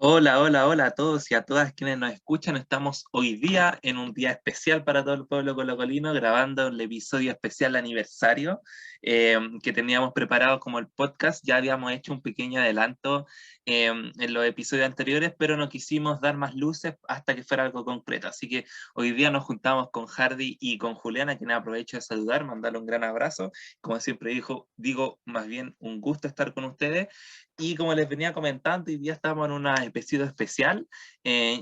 Hola, hola, hola a todos y a todas quienes nos escuchan. Estamos hoy día en un día especial para todo el pueblo colocolino, grabando el episodio especial aniversario que teníamos preparado como el podcast. Ya habíamos hecho un pequeño adelanto en los episodios anteriores, pero no quisimos dar más luces hasta que fuera algo concreto. Así que hoy día nos juntamos con Hardy y con Juliana, a quienes aprovecho de saludar, mandarle un gran abrazo. Como siempre digo más bien un gusto estar con ustedes. Y como les venía comentando, hoy día estamos en un episodio especial,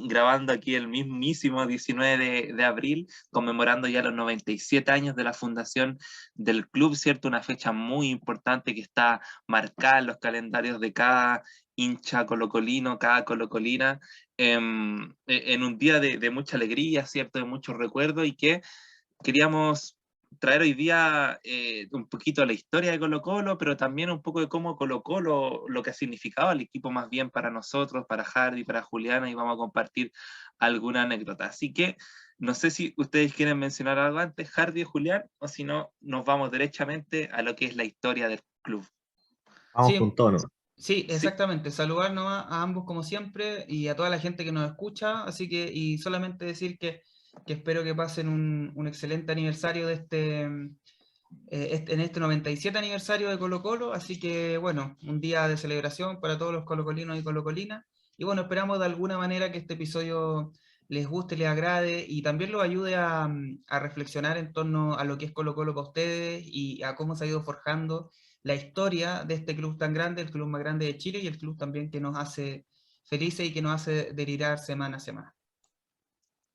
grabando aquí el mismísimo 19 de abril, conmemorando ya los 97 años de la fundación del club, ¿cierto? Una fecha muy importante que está marcada en los calendarios de cada hincha colocolino, cada colocolina, en un día de mucha alegría, ¿cierto? De muchos recuerdos y que queríamos traer hoy día un poquito la historia de Colo Colo, pero también un poco de cómo Colo Colo, lo que ha significado el equipo más bien para nosotros, para Hardy, para Juliana, y vamos a compartir alguna anécdota. Así que no sé si ustedes quieren mencionar algo antes, Hardy o Julián, o si no, nos vamos derechamente a lo que es la historia del club. Vamos con Sí, todo, ¿no? sí, Sí, exactamente. Saludar nomás a ambos como siempre y a toda la gente que nos escucha. Así que, y solamente decir que espero que pasen un excelente aniversario de en este 97 aniversario de Colo Colo. Así que, bueno, un día de celebración para todos los colocolinos y colocolinas. Y bueno, esperamos de alguna manera que este episodio les guste, les agrade y también los ayude a reflexionar en torno a lo que es Colo Colo para ustedes y a cómo se ha ido forjando la historia de este club tan grande, el club más grande de Chile y el club también que nos hace felices y que nos hace delirar semana a semana.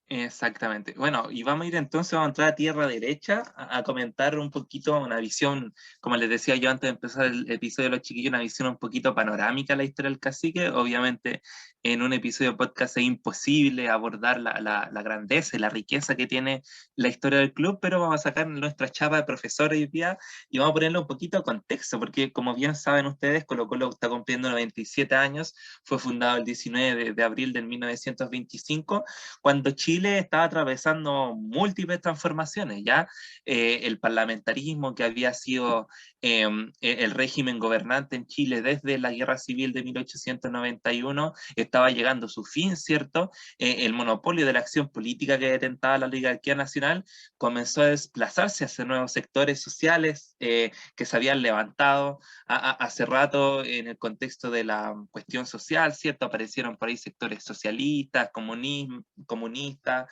exactamente. Bueno, y vamos a ir entonces, vamos a entrar a tierra derecha a comentar un poquito una visión, como les decía yo antes de empezar el episodio de los chiquillos, una visión un poquito panorámica de la historia del cacique. Obviamente, en un episodio de podcast es imposible abordar la grandeza y la riqueza que tiene la historia del club, pero vamos a sacar nuestra chapa de profesor hoy día y vamos a ponerle un poquito de contexto, porque como bien saben ustedes, Colo Colo está cumpliendo 97 años, fue fundado el 19 de abril del 1925 cuando Chile estaba atravesando múltiples transformaciones, ya el parlamentarismo que había sido el régimen gobernante en Chile desde la Guerra Civil de 1891 estaba llegando a su fin, ¿cierto? El monopolio de la acción política que detentaba la oligarquía nacional comenzó a desplazarse hacia nuevos sectores sociales que se habían levantado hace rato en el contexto de la cuestión social, ¿cierto? Aparecieron por ahí sectores socialistas, comunistas,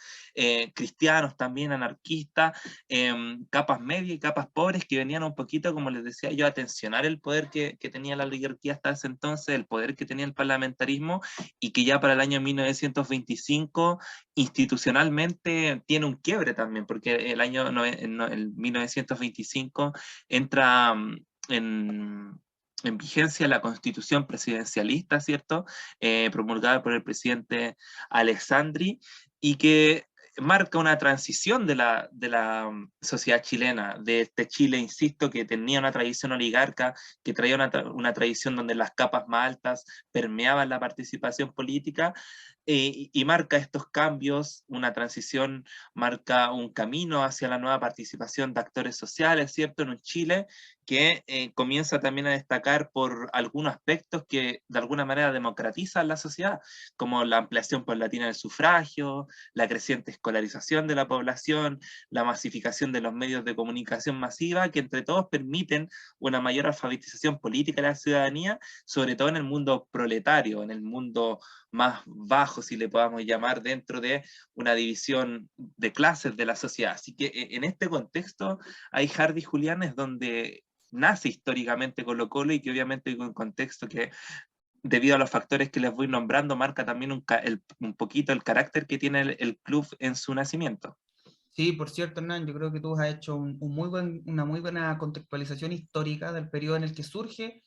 cristianos también, anarquistas, capas medias y capas pobres que venían un poquito, como les decía yo, a tensionar el poder que tenía la oligarquía hasta ese entonces, el poder que tenía el parlamentarismo y que ya para el año 1925 institucionalmente tiene un quiebre también, porque el 1925 entra en vigencia la constitución presidencialista, ¿cierto? Promulgada por el presidente Alessandri y que marca una transición de la sociedad chilena, de este Chile, insisto, que tenía una tradición oligarca, que traía una tradición donde las capas más altas permeaban la participación política, y marca estos cambios, una transición, marca un camino hacia la nueva participación de actores sociales, ¿cierto? En un Chile que comienza también a destacar por algunos aspectos que de alguna manera democratizan la sociedad, como la ampliación paulatina del sufragio, la creciente escolarización de la población, la masificación de los medios de comunicación masiva, que entre todos permiten una mayor alfabetización política de la ciudadanía, sobre todo en el mundo proletario, en el mundo más bajo, si le podamos llamar, dentro de una división de clases de la sociedad. Así que en este contexto hay Hardy Julián es donde nace históricamente Colo Colo y que obviamente hay un contexto que debido a los factores que les voy nombrando marca también un poquito el carácter que tiene el club en su nacimiento. Sí, por cierto, Hernán, yo creo que tú has hecho una muy buena contextualización histórica del periodo en el que surge,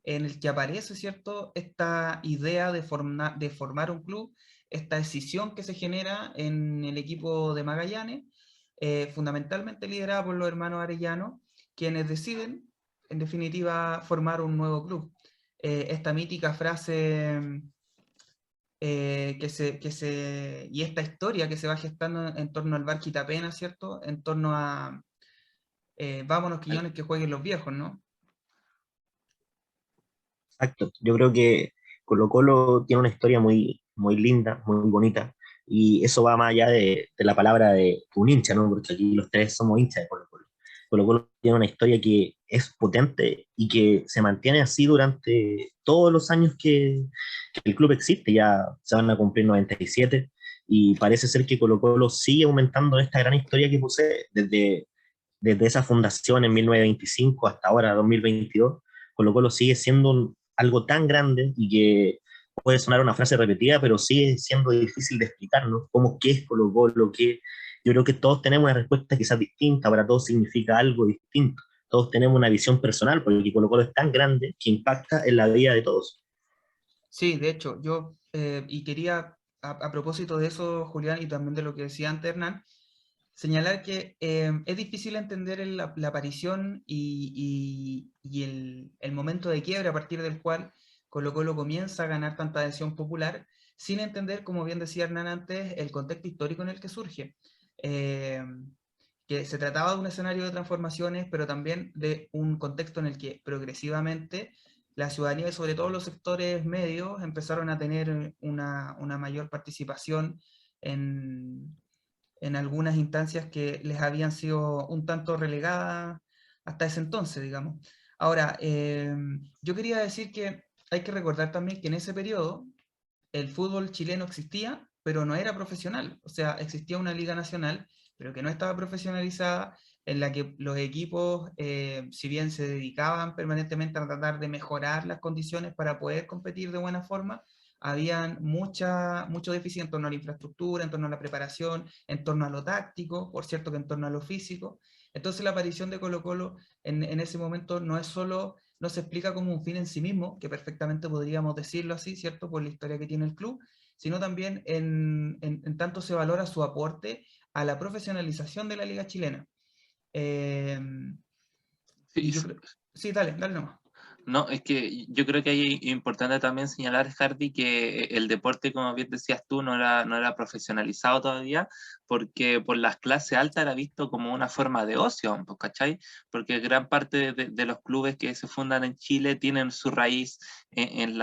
en el que aparece, ¿cierto?, esta idea de formar un club, esta decisión que se genera en el equipo de Magallanes, fundamentalmente liderada por los hermanos Arellano, quienes deciden, en definitiva, formar un nuevo club. Esta mítica frase y esta historia que se va gestando en torno al bar Quitapena, ¿cierto? En torno a vámonos Al- Quiñones que jueguen los viejos, ¿no? Exacto. Yo creo que Colo Colo tiene una historia muy, muy linda, muy bonita, y eso va más allá de la palabra de un hincha, ¿no? Porque aquí los tres somos hinchas de Colo Colo. Colo Colo tiene una historia que es potente y que se mantiene así durante todos los años que el club existe. Ya se van a cumplir 97 y parece ser que Colo Colo sigue aumentando esta gran historia que posee desde esa fundación en 1925 hasta ahora, 2022. Colo Colo sigue siendo algo tan grande y que puede sonar una frase repetida, pero sigue siendo difícil de explicar, ¿no? ¿Cómo qué es Colo Colo? ¿Qué? Yo creo que todos tenemos una respuesta quizás distinta, para todos significa algo distinto. Todos tenemos una visión personal, porque Colo Colo es tan grande que impacta en la vida de todos. Sí, de hecho, yo, y quería, a propósito de eso, Julián, y también de lo que decía antes Hernán, señalar que es difícil entender la aparición y el momento de quiebre a partir del cual Colo Colo comienza a ganar tanta adhesión popular, sin entender, como bien decía Hernán antes, el contexto histórico en el que surge. Eh, que se trataba de un escenario de transformaciones, pero también de un contexto en el que progresivamente la ciudadanía y sobre todo los sectores medios empezaron a tener una mayor participación en, en algunas instancias que les habían sido un tanto relegadas hasta ese entonces, digamos. Ahora, yo quería decir que hay que recordar también que en ese periodo el fútbol chileno existía, pero no era profesional. O sea, existía una liga nacional, pero que no estaba profesionalizada, en la que los equipos, si bien se dedicaban permanentemente a tratar de mejorar las condiciones para poder competir de buena forma, habían mucho déficit en torno a la infraestructura, en torno a la preparación, en torno a lo táctico, por cierto que en torno a lo físico. Entonces la aparición de Colo Colo en ese momento no es solo, no se explica como un fin en sí mismo, que perfectamente podríamos decirlo así, ¿cierto? Por la historia que tiene el club, sino también en tanto se valora su aporte a la profesionalización de la liga chilena. Eh, y Sí, yo creo... Sí, dale, dale nomás. no, es que yo creo que es importante también señalar, Hardy, que el deporte, como bien decías tú, no era profesionalizado todavía, porque por las clases altas era visto como una forma de ocio, pues, ¿cachai? Porque gran parte de los clubes que se fundan en Chile tienen su raíz en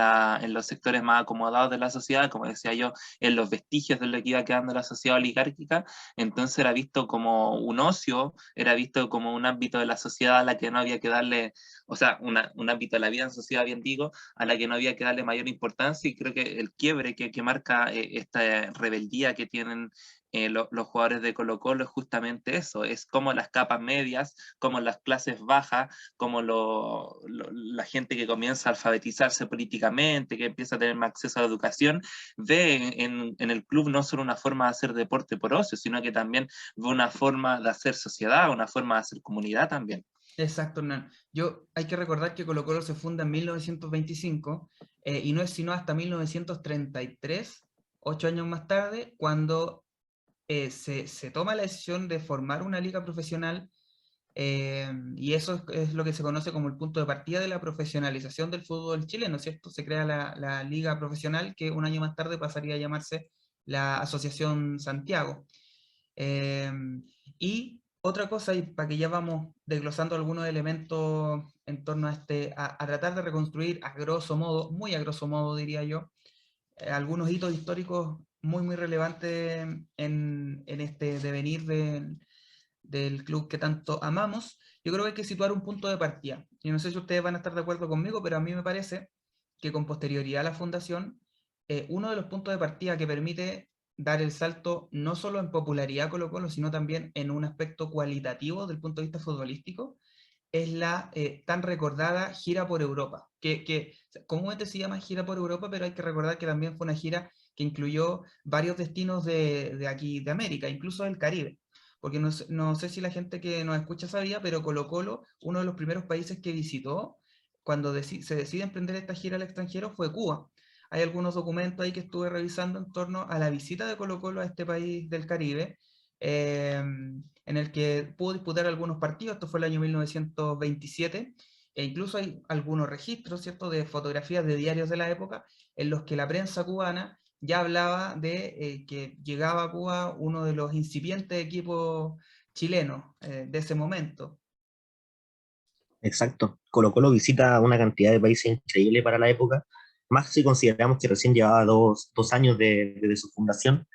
los sectores más acomodados de la sociedad, como decía yo, en los vestigios de lo que iba quedando la sociedad oligárquica. Entonces era visto como un ocio, era visto como un ámbito de la sociedad a la que no había que darle, o sea, un ámbito de la vida en sociedad, bien digo, a la que no había que darle mayor importancia, y creo que el quiebre que marca esta rebeldía que tienen los jugadores de Colo Colo es justamente eso, es como las capas medias, como las clases bajas, como la gente que comienza a alfabetizarse políticamente, que empieza a tener más acceso a la educación, ve en el club no solo una forma de hacer deporte por ocio, sino que también ve una forma de hacer sociedad, una forma de hacer comunidad también. Exacto, Hernán. Hay que recordar que Colo Colo se funda en 1925 y no es sino hasta 1933, 8 años más tarde, cuando se toma la decisión de formar una liga profesional y eso es lo que se conoce como el punto de partida de la profesionalización del fútbol chileno, ¿cierto? Se crea la liga profesional que un año más tarde pasaría a llamarse la Asociación Santiago. Eh, y otra cosa, y para que ya vamos desglosando algunos elementos en torno a a tratar de reconstruir a grosso modo, muy a grosso modo diría yo, algunos hitos históricos muy relevantes en este devenir del club que tanto amamos. Yo creo que hay que situar un punto de partida. Y no sé si ustedes van a estar de acuerdo conmigo, pero a mí me parece que con posterioridad a la fundación, uno de los puntos de partida que permite dar el salto no solo en popularidad Colo Colo, sino también en un aspecto cualitativo desde el punto de vista futbolístico, es la tan recordada gira por Europa, que comúnmente se llama gira por Europa, pero hay que recordar que también fue una gira que incluyó varios destinos de aquí, de América, incluso del Caribe. Porque no sé si la gente que nos escucha sabía, pero Colo Colo, uno de los primeros países que visitó cuando se decide emprender esta gira al extranjero fue Cuba. Hay algunos documentos ahí que estuve revisando en torno a la visita de Colo Colo a este país del Caribe, en el que pudo disputar algunos partidos. Esto fue el año 1927, e incluso hay algunos registros, ¿cierto?, de fotografías de diarios de la época, en los que la prensa cubana ya hablaba de que llegaba a Cuba uno de los incipientes equipos chilenos de ese momento. Exacto. Colo Colo visita una cantidad de países increíble para la época. más si consideramos que recién llevaba dos años desde su fundación.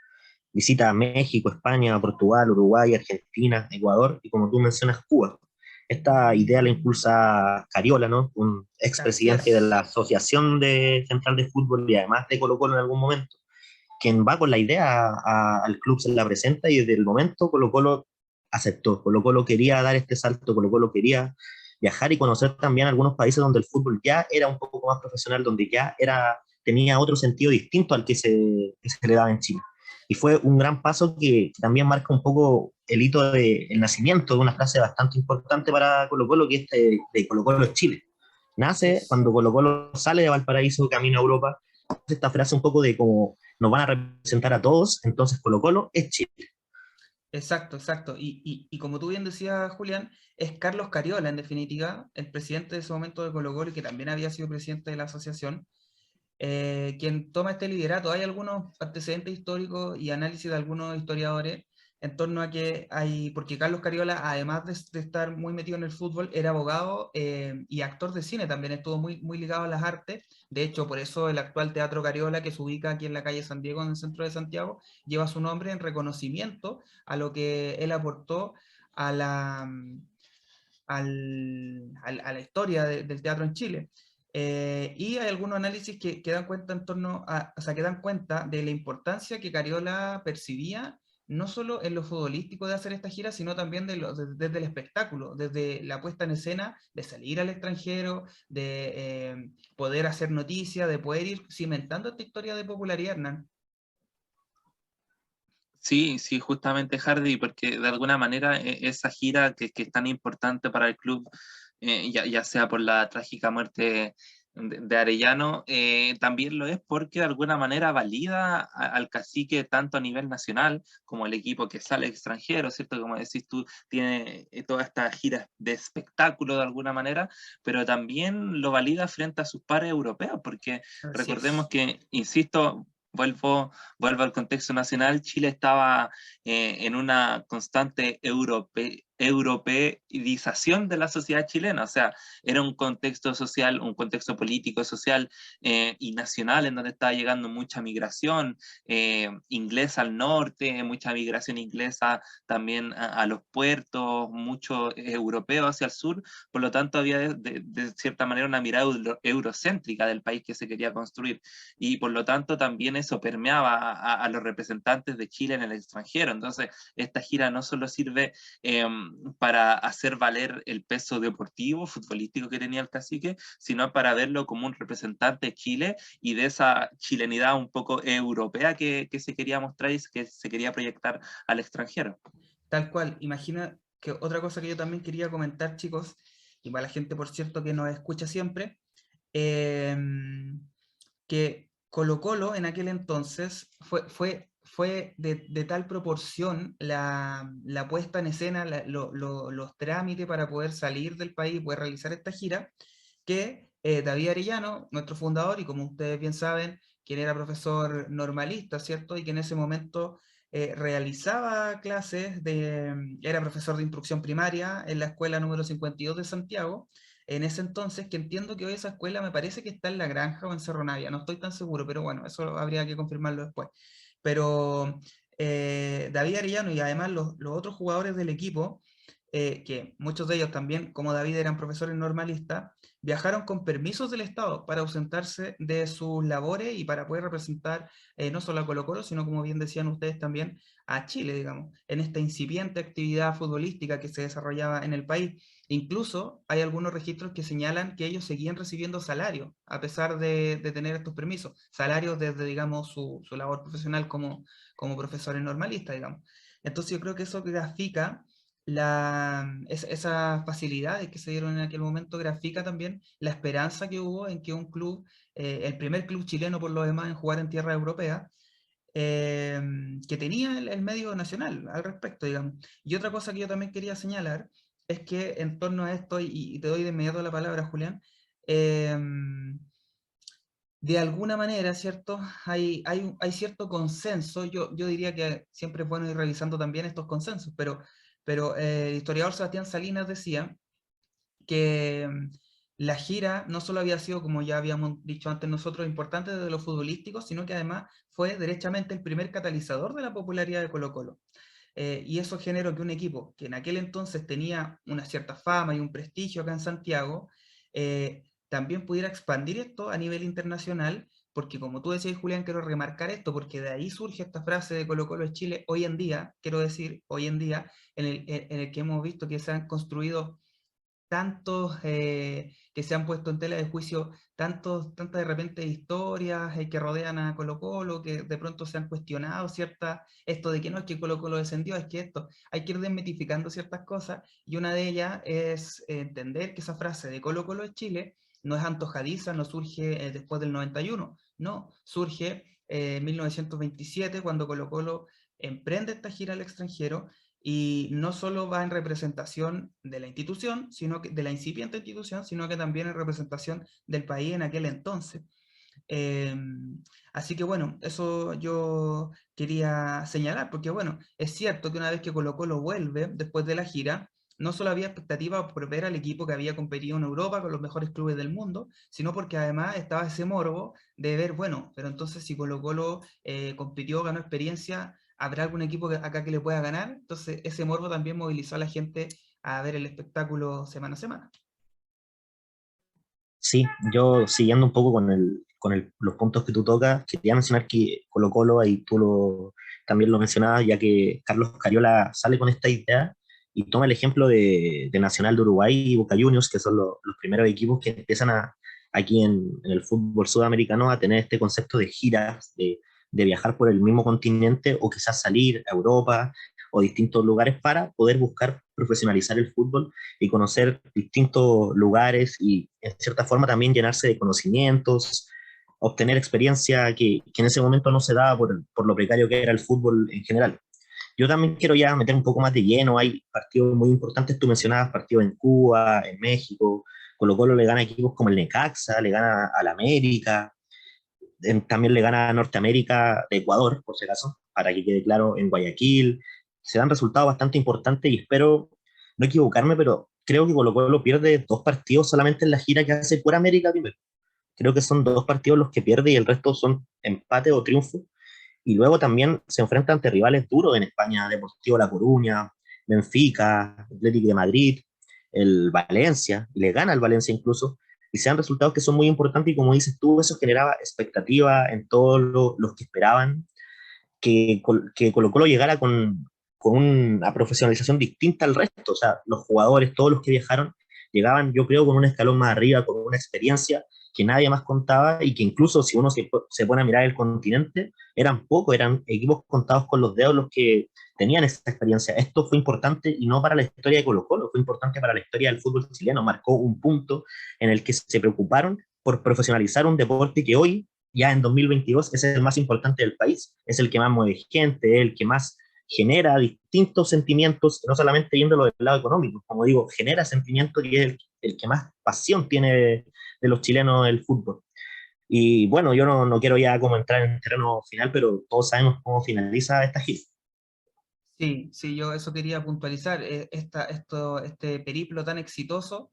Visita a México, España, Portugal, Uruguay, Argentina, Ecuador y como tú mencionas, Cuba. Esta idea la impulsa Cariola, ¿no? Un Así expresidente de la es. Asociación Central de Fútbol y además de Colo-Colo en algún momento, quien va con la idea al club, se la presenta y desde el momento Colo-Colo aceptó. Colo-Colo quería dar este salto, Colo-Colo quería viajar y conocer también algunos países donde el fútbol ya era un poco más profesional, donde ya tenía otro sentido distinto al que se le daba en Chile. Y fue un gran paso que también marca un poco el hito del nacimiento de una frase bastante importante para Colo-Colo, que es de Colo-Colo es Chile. Así Nace es. cuando Colo-Colo sale de Valparaíso, camino a Europa, esta frase un poco de como nos van a representar a todos, entonces Colo-Colo es Chile. Exacto, exacto. Y como tú bien decías, Julián, es Carlos Cariola, en definitiva, el presidente de ese momento de Colo-Colo y que también había sido presidente de la asociación, quien toma este liderato. Hay algunos antecedentes históricos y análisis de algunos historiadores en torno a que hay, porque Carlos Cariola, además de estar muy metido en el fútbol, era abogado y actor de cine también, estuvo muy ligado a las artes. De hecho, por eso el actual Teatro Cariola, que se ubica aquí en la calle San Diego, en el centro de Santiago, lleva su nombre en reconocimiento a lo que él aportó a a la historia del teatro en Chile. Y hay algunos análisis que dan cuenta en torno a, o sea, que dan cuenta de la importancia que Cariola percibía, no solo en lo futbolístico de hacer esta gira, sino también desde el espectáculo, desde la puesta en escena, de salir al extranjero, de poder hacer noticia, de poder ir cimentando esta historia de popularidad, Hernán. Sí, sí, justamente Hardy, porque de alguna manera esa gira que es tan importante para el club, ya sea por la trágica muerte de Arellano, también lo es porque de alguna manera valida al cacique tanto a nivel nacional como el equipo que sale extranjero, ¿cierto? Como decís tú, tiene toda esta gira de espectáculo de alguna manera, pero también lo valida frente a sus pares europeos, porque Así recordemos es. que, insisto, vuelvo al contexto nacional, Chile estaba en una constante europeización de la sociedad chilena, o sea, era un contexto social, un contexto político, social y nacional en donde estaba llegando mucha migración inglesa al norte, mucha migración inglesa también a los puertos, mucho europeo hacia el sur, por lo tanto había de cierta manera una mirada eurocéntrica del país que se quería construir y por lo tanto también eso permeaba a los representantes de Chile en el extranjero. Entonces, esta gira no solo sirve para hacer valer el peso deportivo, futbolístico que tenía el cacique, sino para verlo como un representante de Chile y de esa chilenidad un poco europea que se quería mostrar y que se quería proyectar al extranjero. Tal cual. Imagina que otra cosa que yo también quería comentar, chicos, y para la gente, por cierto, que nos escucha siempre, eh, que Colo-Colo en aquel entonces fue de tal proporción la puesta en escena, los trámites para poder salir del país y poder realizar esta gira, que David Arellano, nuestro fundador, y como ustedes bien saben, quien era profesor normalista, ¿cierto? Y que en ese momento realizaba clases era profesor de instrucción primaria en la escuela número 52 de Santiago, en ese entonces, que entiendo que hoy esa escuela me parece que está en La Granja o en Cerro Navia, no estoy tan seguro, pero bueno, eso habría que confirmarlo después. Pero David Arellano y además los otros jugadores del equipo, que muchos de ellos también, como David, eran profesores normalistas, viajaron con permisos del Estado para ausentarse de sus labores y para poder representar no solo a Colo-Colo, sino como bien decían ustedes también, a Chile, digamos, en esta incipiente actividad futbolística que se desarrollaba en el país. Incluso hay algunos registros que señalan que ellos seguían recibiendo salario, a pesar de tener estos permisos, salarios desde, digamos, su labor profesional como profesores normalistas, digamos. Entonces yo creo que eso grafica esas facilidades que se dieron en aquel momento, grafica también la esperanza que hubo en que un club, el primer club chileno por lo demás en jugar en tierra europea, que tenía el medio nacional al respecto, digamos. Y otra cosa que yo también quería señalar es que en torno a esto, y te doy de inmediato la palabra, Julián, eh, de alguna manera, ¿cierto? Hay cierto consenso, yo diría que siempre es bueno ir revisando también estos consensos, pero el historiador Sebastián Salinas decía que la gira no solo había sido, como ya habíamos dicho antes nosotros, importante desde lo futbolístico, sino que además fue derechamente el primer catalizador de la popularidad de Colo-Colo. Y eso generó que un equipo que en aquel entonces tenía una cierta fama y un prestigio acá en Santiago, también pudiera expandir esto a nivel internacional, porque como tú decías, Julián, quiero remarcar esto, porque de ahí surge esta frase de Colo-Colo es Chile hoy en día, quiero decir, hoy en día, en el que hemos visto que se han construido tantos, que se han puesto en tela de juicio, tantas de repente historias que rodean a Colo Colo, que de pronto se han cuestionado esto de que no es que Colo Colo descendió, es que esto, hay que ir desmitificando ciertas cosas, y una de ellas es entender que esa frase de Colo Colo es Chile no es antojadiza, no surge después del 91, no, surge en 1927 cuando Colo Colo emprende esta gira al extranjero, y no solo va en representación de la institución, sino que de la incipiente institución, sino que también en representación del país en aquel entonces. Eh, Así que bueno, eso yo quería señalar, porque bueno, es cierto que una vez que Colo Colo vuelve después de la gira, no solo había expectativa por ver al equipo que había competido en Europa con los mejores clubes del mundo, sino porque además estaba ese morbo de ver, bueno, pero entonces si Colo Colo compitió, ganó experiencia, ¿habrá algún equipo acá que le pueda ganar? Entonces ese morbo también movilizó a la gente a ver el espectáculo semana a semana. Sí, yo siguiendo un poco los puntos que tú tocas, quería mencionar que Colo-Colo, ahí también lo mencionabas, ya que Carlos Cariola sale con esta idea y toma el ejemplo de Nacional de Uruguay y Boca Juniors, que son los primeros equipos que empiezan aquí en el fútbol sudamericano a tener este concepto de giras, de viajar por el mismo continente o quizás salir a Europa o distintos lugares para poder buscar profesionalizar el fútbol y conocer distintos lugares y en cierta forma también llenarse de conocimientos, obtener experiencia que en ese momento no se daba por lo precario que era el fútbol en general. Yo también quiero ya meter un poco más de lleno, hay partidos muy importantes, tú mencionabas partidos en Cuba, en México, Colo Colo le gana a equipos como el Necaxa, le gana al América, también le gana a Norteamérica de Ecuador, por si acaso, para que quede claro, en Guayaquil. Se dan resultados bastante importantes y espero no equivocarme, pero creo que Colo Colo pierde 2 partidos solamente en la gira que hace por América primero. Creo que son 2 partidos los que pierde y el resto son empate o triunfo. Y luego también se enfrenta ante rivales duros en España, Deportivo La Coruña, Benfica, Atlético de Madrid, el Valencia, y le gana al Valencia incluso, y sean resultados que son muy importantes y como dices tú, eso generaba expectativa en todos los que esperaban que Colo Colo llegara con una profesionalización distinta al resto, o sea, los jugadores, todos los que viajaron, llegaban yo creo con un escalón más arriba, con una experiencia que nadie más contaba y que incluso si uno se pone a mirar el continente, eran pocos, eran equipos contados con los dedos los que tenían esa experiencia. Esto fue importante y no para la historia de Colo Colo, fue importante para la historia del fútbol chileno, marcó un punto en el que se preocuparon por profesionalizar un deporte que hoy, ya en 2022, es el más importante del país, es el que más mueve gente, el que más genera distintos sentimientos, no solamente viéndolo del lado económico, como digo, genera sentimientos y es el que más pasión tiene de los chilenos el fútbol. Y bueno, yo no quiero ya como entrar en el terreno final, pero todos sabemos cómo finaliza esta gira. Sí, sí, yo eso quería puntualizar, este periplo tan exitoso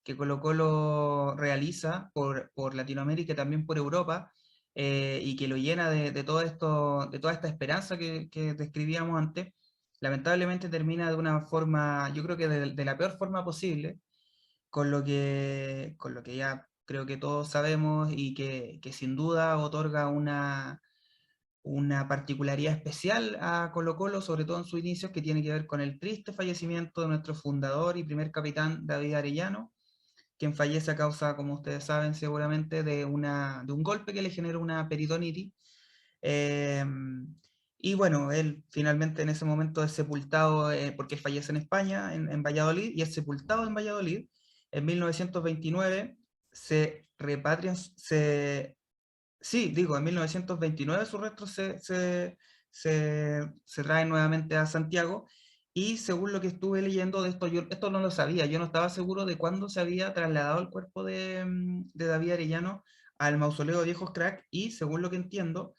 que Colo Colo realiza por Latinoamérica y también por Europa, y que lo llena de todo esto, de toda esta esperanza que describíamos antes, lamentablemente termina de una forma, yo creo que de la peor forma posible, con lo que ya creo que todos sabemos y que sin duda otorga una particularidad especial a Colo Colo, sobre todo en sus inicios, que tiene que ver con el triste fallecimiento de nuestro fundador y primer capitán David Arellano, quien fallece a causa, como ustedes saben seguramente, de un golpe que le generó una peritonitis. Eh, y bueno, él finalmente en ese momento es sepultado, porque él fallece en España, en Valladolid, y es sepultado en Valladolid. En 1929 se repatrian, sí, digo, en 1929 sus restos se traen nuevamente a Santiago, y según lo que estuve leyendo de esto, yo esto no lo sabía, yo no estaba seguro de cuándo se había trasladado el cuerpo de David Arellano al mausoleo de Viejos Crack, y según lo que entiendo,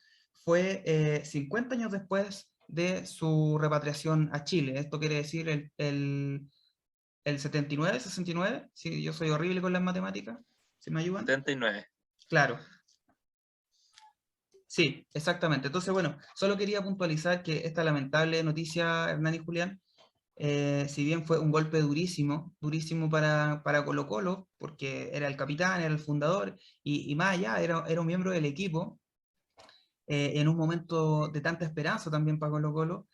fue 50 años después de su repatriación a Chile. Esto quiere decir el 79, 69, sí, yo soy horrible con las matemáticas, ¿se me ayudan? 79. Claro. Sí, exactamente. Entonces, bueno, solo quería puntualizar que esta lamentable noticia, Hernán y Julián, si bien fue un golpe durísimo, durísimo para Colo-Colo, porque era el capitán, era el fundador, y más allá, era un miembro del equipo, en un momento de tanta esperanza también para Colo-Colo,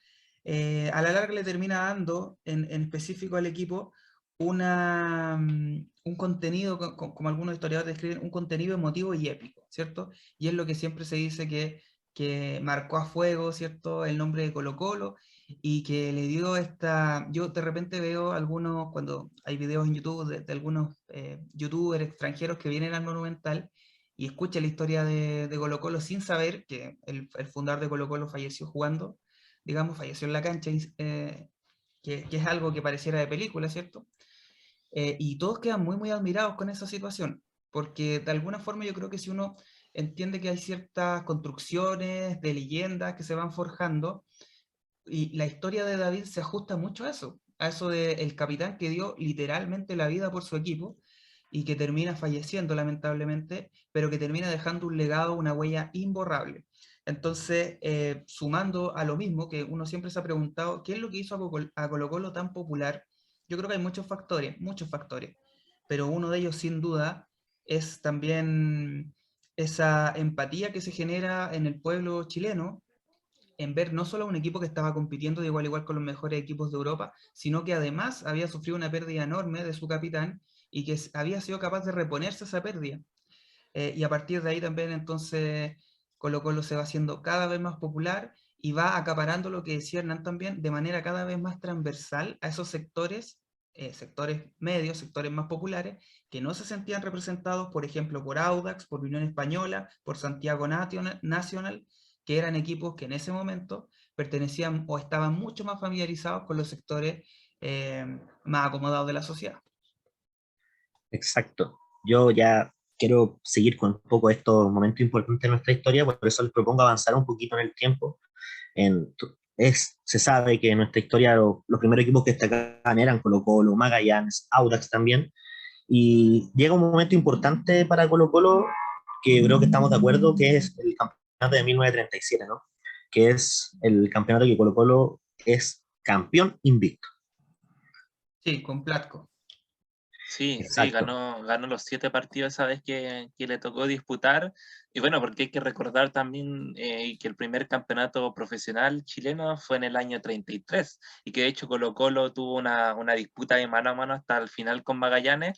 a la larga le termina dando, en específico al equipo, un contenido, como algunos historiadores describen, un contenido emotivo y épico, ¿cierto? Y es lo que siempre se dice que marcó a fuego, ¿cierto?, el nombre de Colo-Colo, y que le dio esta... Yo de repente veo algunos, cuando hay videos en YouTube de algunos youtubers extranjeros que vienen al Monumental, y escucha la historia de Colo-Colo sin saber que el fundador de Colo-Colo falleció jugando, digamos, falleció en la cancha, que es algo que pareciera de película, ¿cierto? Y todos quedan muy, muy admirados con esa situación, porque de alguna forma yo creo que si uno entiende que hay ciertas construcciones de leyendas que se van forjando, y la historia de David se ajusta mucho a eso del capitán que dio literalmente la vida por su equipo y que termina falleciendo lamentablemente, pero que termina dejando un legado, una huella imborrable. Entonces, sumando a lo mismo, que uno siempre se ha preguntado, ¿qué es lo que hizo a Colo-Colo tan popular? Yo creo que hay muchos factores, pero uno de ellos sin duda es también esa empatía que se genera en el pueblo chileno en ver no solo a un equipo que estaba compitiendo de igual a igual con los mejores equipos de Europa, sino que además había sufrido una pérdida enorme de su capitán y que había sido capaz de reponerse esa pérdida. Y a partir de ahí también entonces Colo-Colo se va haciendo cada vez más popular y va acaparando lo que decía Hernán también de manera cada vez más transversal a esos sectores, sectores medios, sectores más populares, que no se sentían representados, por ejemplo, por Audax, por Unión Española, por Santiago Nacional, que eran equipos que en ese momento pertenecían o estaban mucho más familiarizados con los sectores más acomodados de la sociedad. Exacto. Yo ya quiero seguir con un poco estos momentos importantes de nuestra historia, por eso les propongo avanzar un poquito en el tiempo. Se sabe que en nuestra historia los primeros equipos que destacaban eran Colo-Colo, Magallanes, Audax también, y llega un momento importante para Colo-Colo que creo que estamos de acuerdo, que es el campeonato de 1937, ¿no? Que es el campeonato que Colo-Colo es campeón invicto. Sí, con Platco. Sí, sí, Exacto. ganó los 7 partidos esa vez que le tocó disputar. Y bueno, porque hay que recordar también que el primer campeonato profesional chileno fue en el año 33 y que de hecho Colo-Colo tuvo una disputa de mano a mano hasta el final con Magallanes,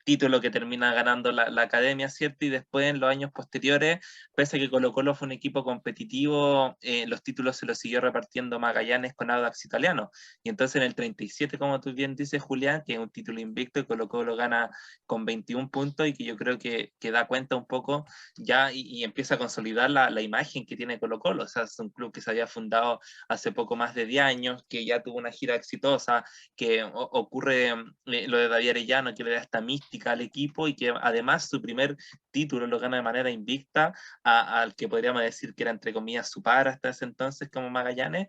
título que termina ganando la academia, ¿cierto? Y después en los años posteriores, pese a que Colo-Colo fue un equipo competitivo, los títulos se los siguió repartiendo Magallanes con Audax Italiano. Y entonces en el 37, como tú bien dices, Julián, que es un título invicto, y Colo-Colo gana con 21 puntos y que yo creo que da cuenta un poco ya y empieza a consolidar la imagen que tiene Colo-Colo. O sea, es un club que se había fundado hace poco más de 10 años, que ya tuvo una gira exitosa, que ocurre lo de David Arellano, que le da esta mística al equipo y que además su primer título lo gana de manera invicta al que podríamos decir que era entre comillas su par hasta ese entonces como Magallanes,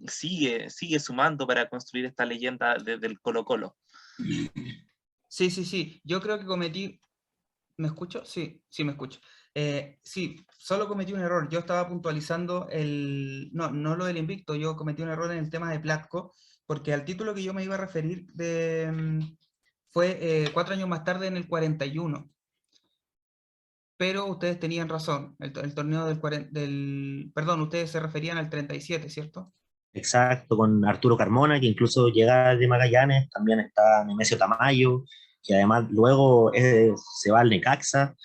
sigue sumando para construir esta leyenda del Colo-Colo. Sí, sí, sí. Yo creo que cometí... ¿Me escucho? Sí, sí, me escucho. Sí, solo cometí un error. Yo estaba puntualizando no lo del invicto, yo cometí un error en el tema de Platco, porque al título que yo me iba a referir fue 4 años más tarde en el 41. Pero ustedes tenían razón, el torneo perdón, ustedes se referían al 37, ¿cierto? Exacto, con Arturo Carmona, que incluso llega de Magallanes, también está Nemesio Tamayo, que además luego se va al Necaxa,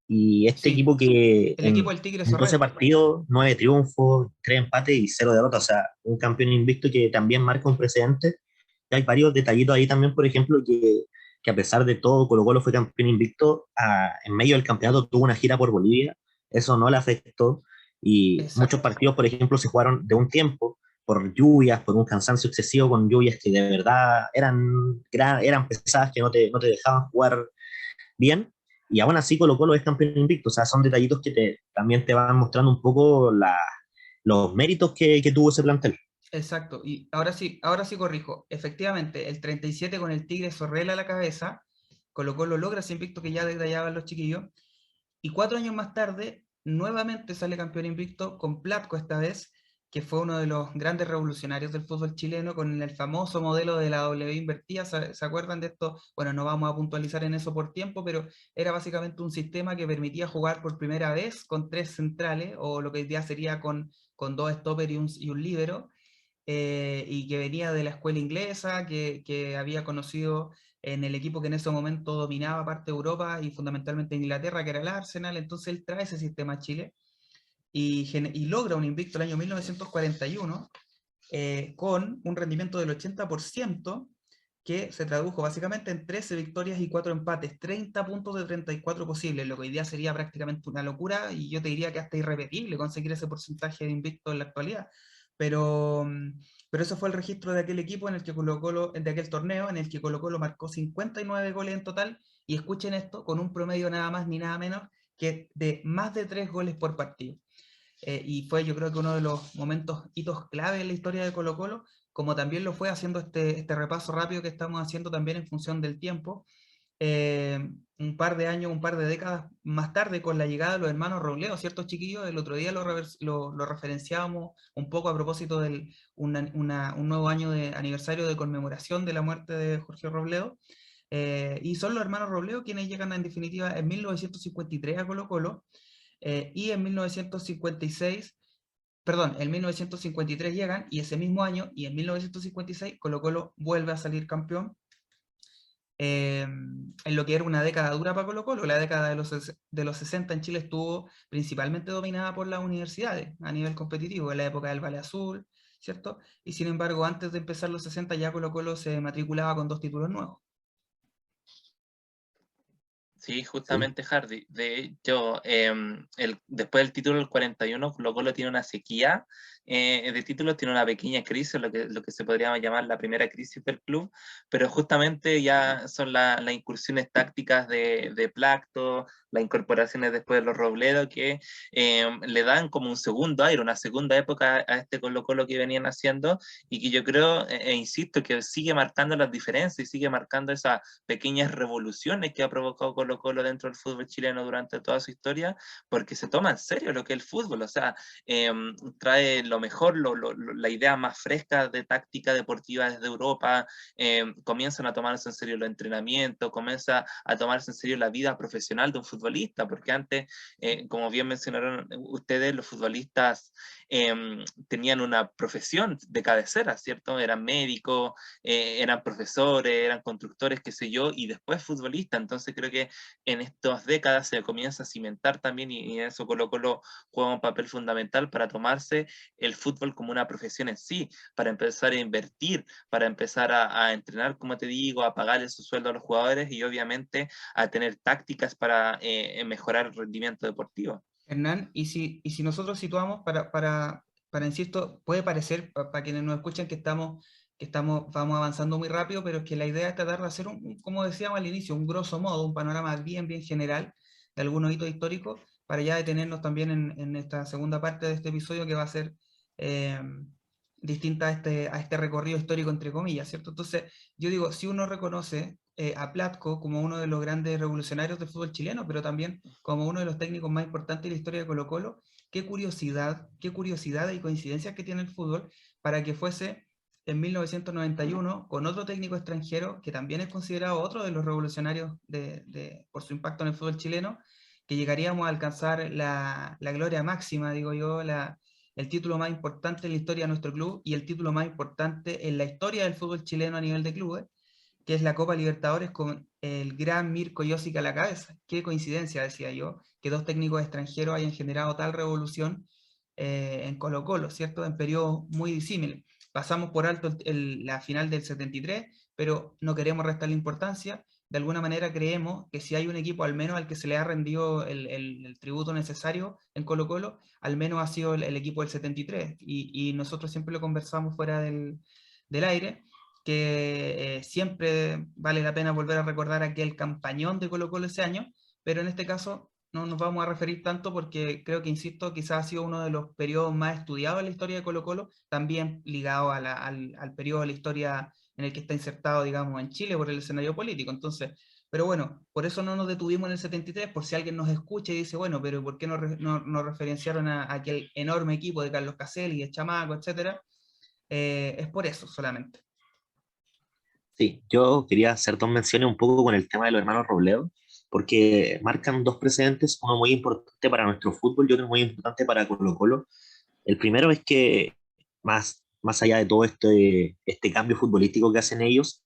y este Sí, equipo que el equipo del Tigre en 12 Sorrento. partidos, 9 triunfos, 3 empates y 0 derrotas, o sea, un campeón invicto que también marca un precedente. Y hay varios detallitos ahí también, por ejemplo, que a pesar de todo, Colo-Colo fue campeón invicto, en medio del campeonato tuvo una gira por Bolivia, eso no le afectó, y muchos Exacto. partidos, por ejemplo, se jugaron de un tiempo, por lluvias, por un cansancio excesivo, con lluvias que de verdad eran pesadas, que no te dejaban jugar bien, y aún así Colo-Colo es campeón invicto, o sea, son detallitos que también te van mostrando un poco los méritos que tuvo ese plantel. Exacto, y ahora sí corrijo. Efectivamente, el 37 con el Tigre Zorrela a la cabeza, Colo-Colo logra ese invicto que ya detallaban los chiquillos, y 4 años más tarde, nuevamente sale campeón invicto con Platco esta vez, que fue uno de los grandes revolucionarios del fútbol chileno con el famoso modelo de la W invertida. ¿Se acuerdan de esto? Bueno, no vamos a puntualizar en eso por tiempo, pero era básicamente un sistema que permitía jugar por primera vez con 3 centrales, o lo que hoy día sería con 2 stoppers y un líbero, y que venía de la escuela inglesa, que había conocido en el equipo que en ese momento dominaba parte de Europa y fundamentalmente Inglaterra, que era el Arsenal. Entonces él trae ese sistema a Chile y logra un invicto el año 1941, con un rendimiento del 80%, que se tradujo básicamente en 13 victorias y 4 empates, 30 puntos de 34 posibles, lo que hoy día sería prácticamente una locura, y yo te diría que hasta irrepetible conseguir ese porcentaje de invicto en la actualidad. Pero, pero eso fue el registro de aquel equipo en el que de aquel torneo, en el que Colo Colo marcó 59 goles en total, y escuchen esto, con un promedio nada más ni nada menos que de más de 3 goles por partido. Y fue, yo creo que uno de los hitos clave en la historia de Colo Colo, como también lo fue haciendo este repaso rápido que estamos haciendo también en función del tiempo. Un par de años, un par de décadas más tarde, con la llegada de los hermanos Robledo, ¿cierto, chiquillos? El otro día lo referenciábamos un poco a propósito de un nuevo año de aniversario de conmemoración de la muerte de Jorge Robledo. Y son los hermanos Robledo quienes llegan en definitiva en 1953 a Colo Colo, y en 1956, perdón, en 1953 llegan, y ese mismo año, y en 1956, Colo Colo vuelve a salir campeón, en lo que era una década dura para Colo Colo. La década de los 60 en Chile estuvo principalmente dominada por las universidades a nivel competitivo, en la época del Valle Azul, ¿cierto? Y sin embargo, antes de empezar los 60 ya Colo Colo se matriculaba con 2 títulos nuevos. Sí, Sí, justamente Hardy. De hecho, después del título del 41, Colo Colo tiene una sequía de títulos, tiene una pequeña crisis, lo que se podría llamar la primera crisis del club, pero justamente ya son las incursiones tácticas de Placto, las incorporaciones después de los Robledo, que le dan como un segundo aire, una segunda época a este Colo Colo que venían haciendo, y que yo creo, insisto, que sigue marcando las diferencias y sigue marcando esa pequeñas revoluciones que ha provocado Colo Colo dentro del fútbol chileno durante toda su historia, porque se toma en serio lo que es el fútbol, o sea, trae lo mejor, la idea más fresca de táctica deportiva desde Europa, comienzan a tomarse en serio los entrenamientos, comienza a tomarse en serio la vida profesional de un futbolista, porque antes, como bien mencionaron ustedes, los futbolistas tenían una profesión de cabecera, ¿cierto? Eran médicos, eran profesores, eran constructores, qué sé yo, y después futbolistas. Entonces creo que en estas décadas se comienza a cimentar también, y eso Colo Colo juega un papel fundamental para tomarse el fútbol como una profesión en sí, para empezar a invertir, para empezar a entrenar, como te digo, a pagarle su sueldo a los jugadores y obviamente a tener tácticas para mejorar el rendimiento deportivo. Hernán, y si nosotros situamos insisto, puede parecer para quienes nos escuchan vamos avanzando muy rápido, pero es que la idea es tratar de hacer, como decíamos al inicio, un grosso modo, un panorama bien, bien general de algunos hitos históricos, para ya detenernos también en esta segunda parte de este episodio, que va a ser eh, distinta a este recorrido histórico, entre comillas, ¿cierto? Entonces, yo digo, si uno reconoce a Platco como uno de los grandes revolucionarios del fútbol chileno, pero también como uno de los técnicos más importantes de la historia de Colo Colo, qué curiosidad y coincidencias que tiene el fútbol para que fuese en 1991 con otro técnico extranjero que también es considerado otro de los revolucionarios por su impacto en el fútbol chileno, que llegaríamos a alcanzar la gloria máxima, digo yo, el título más importante en la historia de nuestro club y el título más importante en la historia del fútbol chileno a nivel de clubes, que es la Copa Libertadores, con el gran Mirko Josic a la cabeza. Qué coincidencia, decía yo, que 2 técnicos extranjeros hayan generado tal revolución en Colo Colo, ¿cierto? En periodos muy disímiles. Pasamos por alto la final del 73, pero no queremos restar la importancia. De alguna manera creemos que si hay un equipo al menos al que se le ha rendido el tributo necesario en Colo Colo, al menos ha sido el equipo del 73. Y nosotros siempre lo conversamos fuera del aire, que siempre vale la pena volver a recordar aquel campañón de Colo Colo ese año, pero en este caso no nos vamos a referir tanto porque creo que, insisto, quizás ha sido uno de los periodos más estudiados en la historia de Colo-Colo, también ligado al periodo de la historia en el que está insertado, digamos, en Chile por el escenario político. Entonces, pero bueno, por eso no nos detuvimos en el 73, por si alguien nos escucha y dice, bueno, pero ¿por qué no referenciaron a aquel enorme equipo de Carlos Caselli, de Chamaco, etcétera? Es por eso solamente. Sí, yo quería hacer dos menciones un poco con el tema de los hermanos Robledo, porque marcan dos precedentes, uno muy importante para nuestro fútbol y otro muy importante para Colo-Colo. El primero es que, más allá de todo este cambio futbolístico que hacen ellos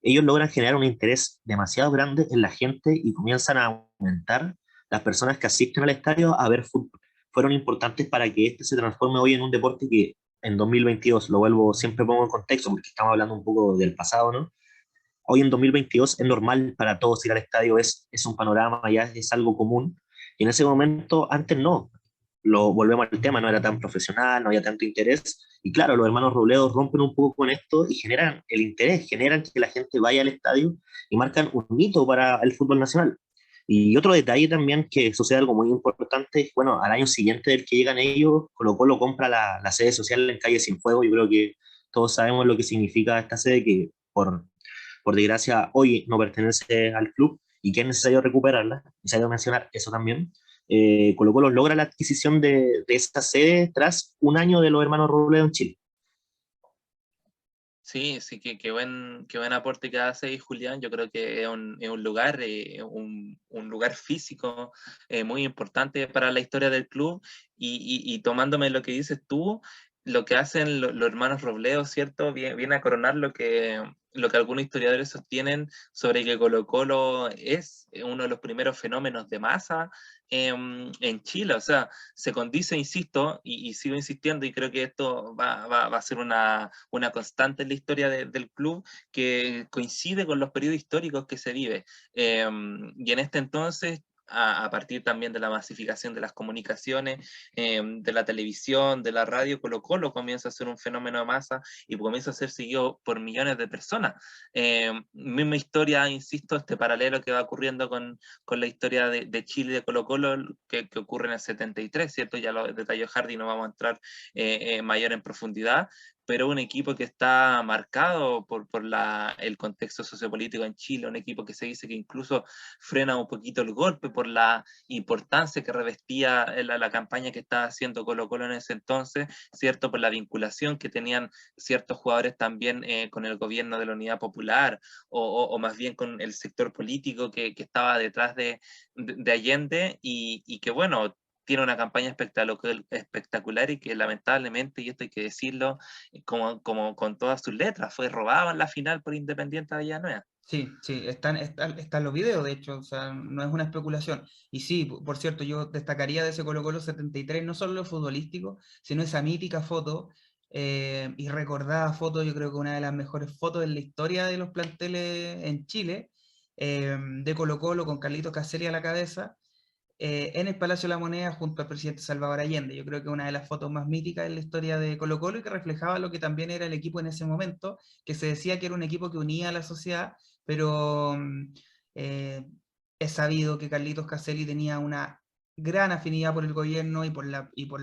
logran generar un interés demasiado grande en la gente y comienzan a aumentar las personas que asisten al estadio a ver fútbol. Fueron importantes para que este se transforme hoy en un deporte que en 2022, lo vuelvo, siempre pongo en contexto porque estamos hablando un poco del pasado, ¿no? Hoy en 2022 es normal para todos ir al estadio, es un panorama, ya es algo común. Y en ese momento, antes no. Lo volvemos al tema, no era tan profesional, no había tanto interés. Y claro, los hermanos Robledo rompen un poco con esto y generan el interés, generan que la gente vaya al estadio y marcan un hito para el fútbol nacional. Y otro detalle también que sucede algo muy importante es, bueno, al año siguiente del que llegan ellos, Colo Colo compra la sede social en Calle Sin Fuego. Yo creo que todos sabemos lo que significa esta sede, que por desgracia, hoy no pertenece al club y que es necesario recuperarla. Necesario mencionar eso también. Colo Colo logra la adquisición de esta sede tras un año de los hermanos Robledo en Chile. Sí, sí, qué buen aporte que hace ahí Julián. Yo creo que es un lugar, un lugar físico muy importante para la historia del club. Y tomándome lo que dices tú, lo que hacen los hermanos Robledo, ¿cierto? Viene a coronar lo que algunos historiadores sostienen sobre que Colo-Colo es uno de los primeros fenómenos de masa en Chile. O sea, se condice, insisto, y sigo insistiendo, y creo que esto va a ser una constante en la historia del club, que coincide con los periodos históricos que se vive. Y en este entonces, a partir también de la masificación de las comunicaciones, de la televisión, de la radio, Colo Colo comienza a ser un fenómeno de masa y comienza a ser seguido por millones de personas. Misma historia, insisto, este paralelo que va ocurriendo con la historia de Chile y de Colo Colo que ocurre en el 73, ¿cierto? Ya lo detalló Hardy, no vamos a entrar mayor en profundidad, pero un equipo que está marcado por el contexto sociopolítico en Chile, un equipo que se dice que incluso frena un poquito el golpe por la importancia que revestía la campaña que estaba haciendo Colo Colo en ese entonces, ¿cierto? Por la vinculación que tenían ciertos jugadores también con el gobierno de la Unidad Popular, o más bien con el sector político que estaba detrás de Allende, y que bueno, tiene una campaña espectacular y que lamentablemente, y esto hay que decirlo, como con todas sus letras, fue robado en la final por Independiente de Villanueva. Sí, sí, están los videos, de hecho, o sea, no es una especulación. Y sí, por cierto, yo destacaría de ese Colo-Colo 73 no solo lo futbolístico, sino esa mítica foto y recordada foto, yo creo que una de las mejores fotos en la historia de los planteles en Chile, de Colo-Colo con Carlitos Caselli a la cabeza, en el Palacio de la Moneda junto al presidente Salvador Allende. Yo creo que una de las fotos más míticas en la historia de Colo-Colo y que reflejaba lo que también era el equipo en ese momento, que se decía que era un equipo que unía a la sociedad, pero eh, es sabido que Carlitos Caselli tenía una gran afinidad por el gobierno por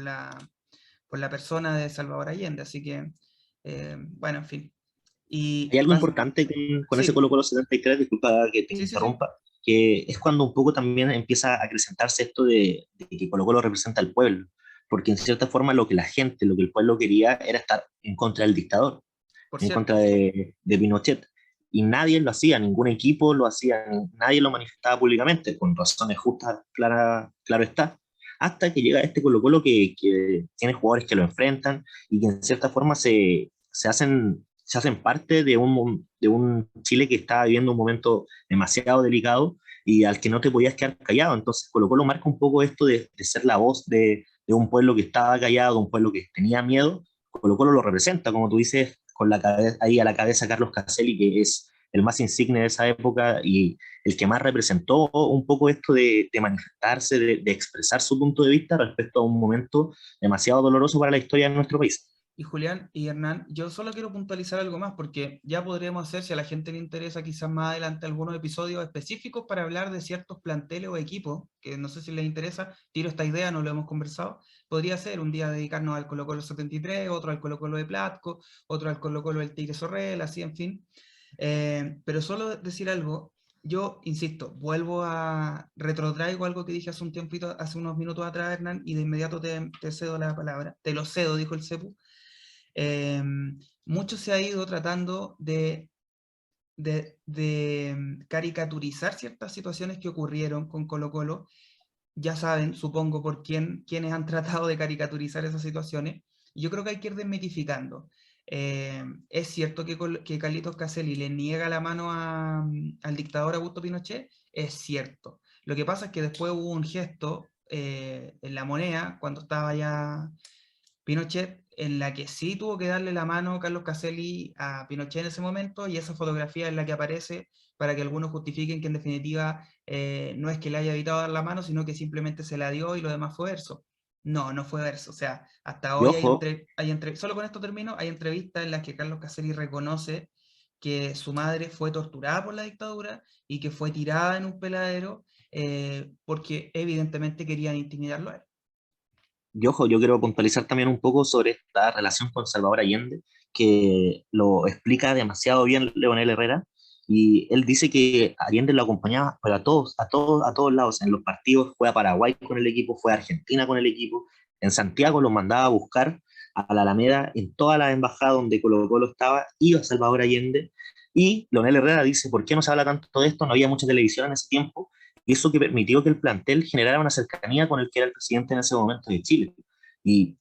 la persona de Salvador Allende, así que, bueno, en fin. Hay Y algo importante con ese sí, Colo Colo 73, disculpa que te sí, sí, sí, interrumpa, que es cuando un poco también empieza a acrecentarse esto de que Colo Colo representa al pueblo, porque en cierta forma lo que la gente, lo que el pueblo quería era estar en contra del dictador, por en contra cierto. de Pinochet. Y nadie lo hacía, ningún equipo lo hacía, nadie lo manifestaba públicamente, con razones justas, claro está, hasta que llega este Colo Colo que tiene jugadores que lo enfrentan y que en cierta forma se hacen parte de un Chile que está viviendo un momento demasiado delicado y al que no te podías quedar callado. Entonces Colo Colo marca un poco esto de ser la voz de un pueblo que estaba callado, de un pueblo que tenía miedo. Colo Colo lo representa, como tú dices, con la cabeza, ahí a la cabeza Carlos Caselli, que es el más insigne de esa época y el que más representó un poco esto de manifestarse, de expresar su punto de vista respecto a un momento demasiado doloroso para la historia de nuestro país. Y Julián y Hernán, yo solo quiero puntualizar algo más, porque ya podríamos hacer, si a la gente le interesa, quizás más adelante algunos episodios específicos para hablar de ciertos planteles o equipos, que no sé si les interesa, tiro esta idea, no lo hemos conversado. Podría ser un día dedicarnos al Colo-Colo 73, otro al Colo-Colo de Platco, otro al Colo-Colo del Tigre Sorrel, así, en fin. Pero solo decir algo, yo insisto, vuelvo a retrotraigo algo que dije hace un tiempito, hace unos minutos atrás, Hernán, y de inmediato te cedo la palabra. Te lo cedo, dijo el Cepu. eh, Mucho se ha ido tratando de caricaturizar ciertas situaciones que ocurrieron con Colo Colo. Ya saben, supongo, por quiénes han tratado de caricaturizar esas situaciones. Y yo creo que hay que ir desmitificando. Es cierto que Carlitos Caselli le niega la mano al dictador Augusto Pinochet, es cierto. Lo que pasa es que después hubo un gesto en La Moneda, cuando estaba ya Pinochet, en la que sí tuvo que darle la mano Carlos Caselli a Pinochet en ese momento, y esa fotografía es la que aparece para que algunos justifiquen que en definitiva no es que le haya evitado dar la mano, sino que simplemente se la dio y lo demás fue verso. No, no fue verso. O sea, hasta Y hoy ojo, solo con esto termino, hay entrevistas en las que Carlos Caselli reconoce que su madre fue torturada por la dictadura y que fue tirada en un peladero porque evidentemente querían intimidarlo a él. yo quiero puntualizar también un poco sobre esta relación con Salvador Allende, que lo explica demasiado bien Leonel Herrera, y él dice que Allende lo acompañaba para a todos lados, en los partidos, fue a Paraguay con el equipo, fue a Argentina con el equipo, en Santiago los mandaba a buscar a la Alameda, en todas las embajadas donde Colo Colo estaba, iba Salvador Allende, y Leonel Herrera dice, ¿por qué no se habla tanto de esto? No había mucha televisión en ese tiempo, y eso que permitió que el plantel generara una cercanía con el que era el presidente en ese momento de Chile. Y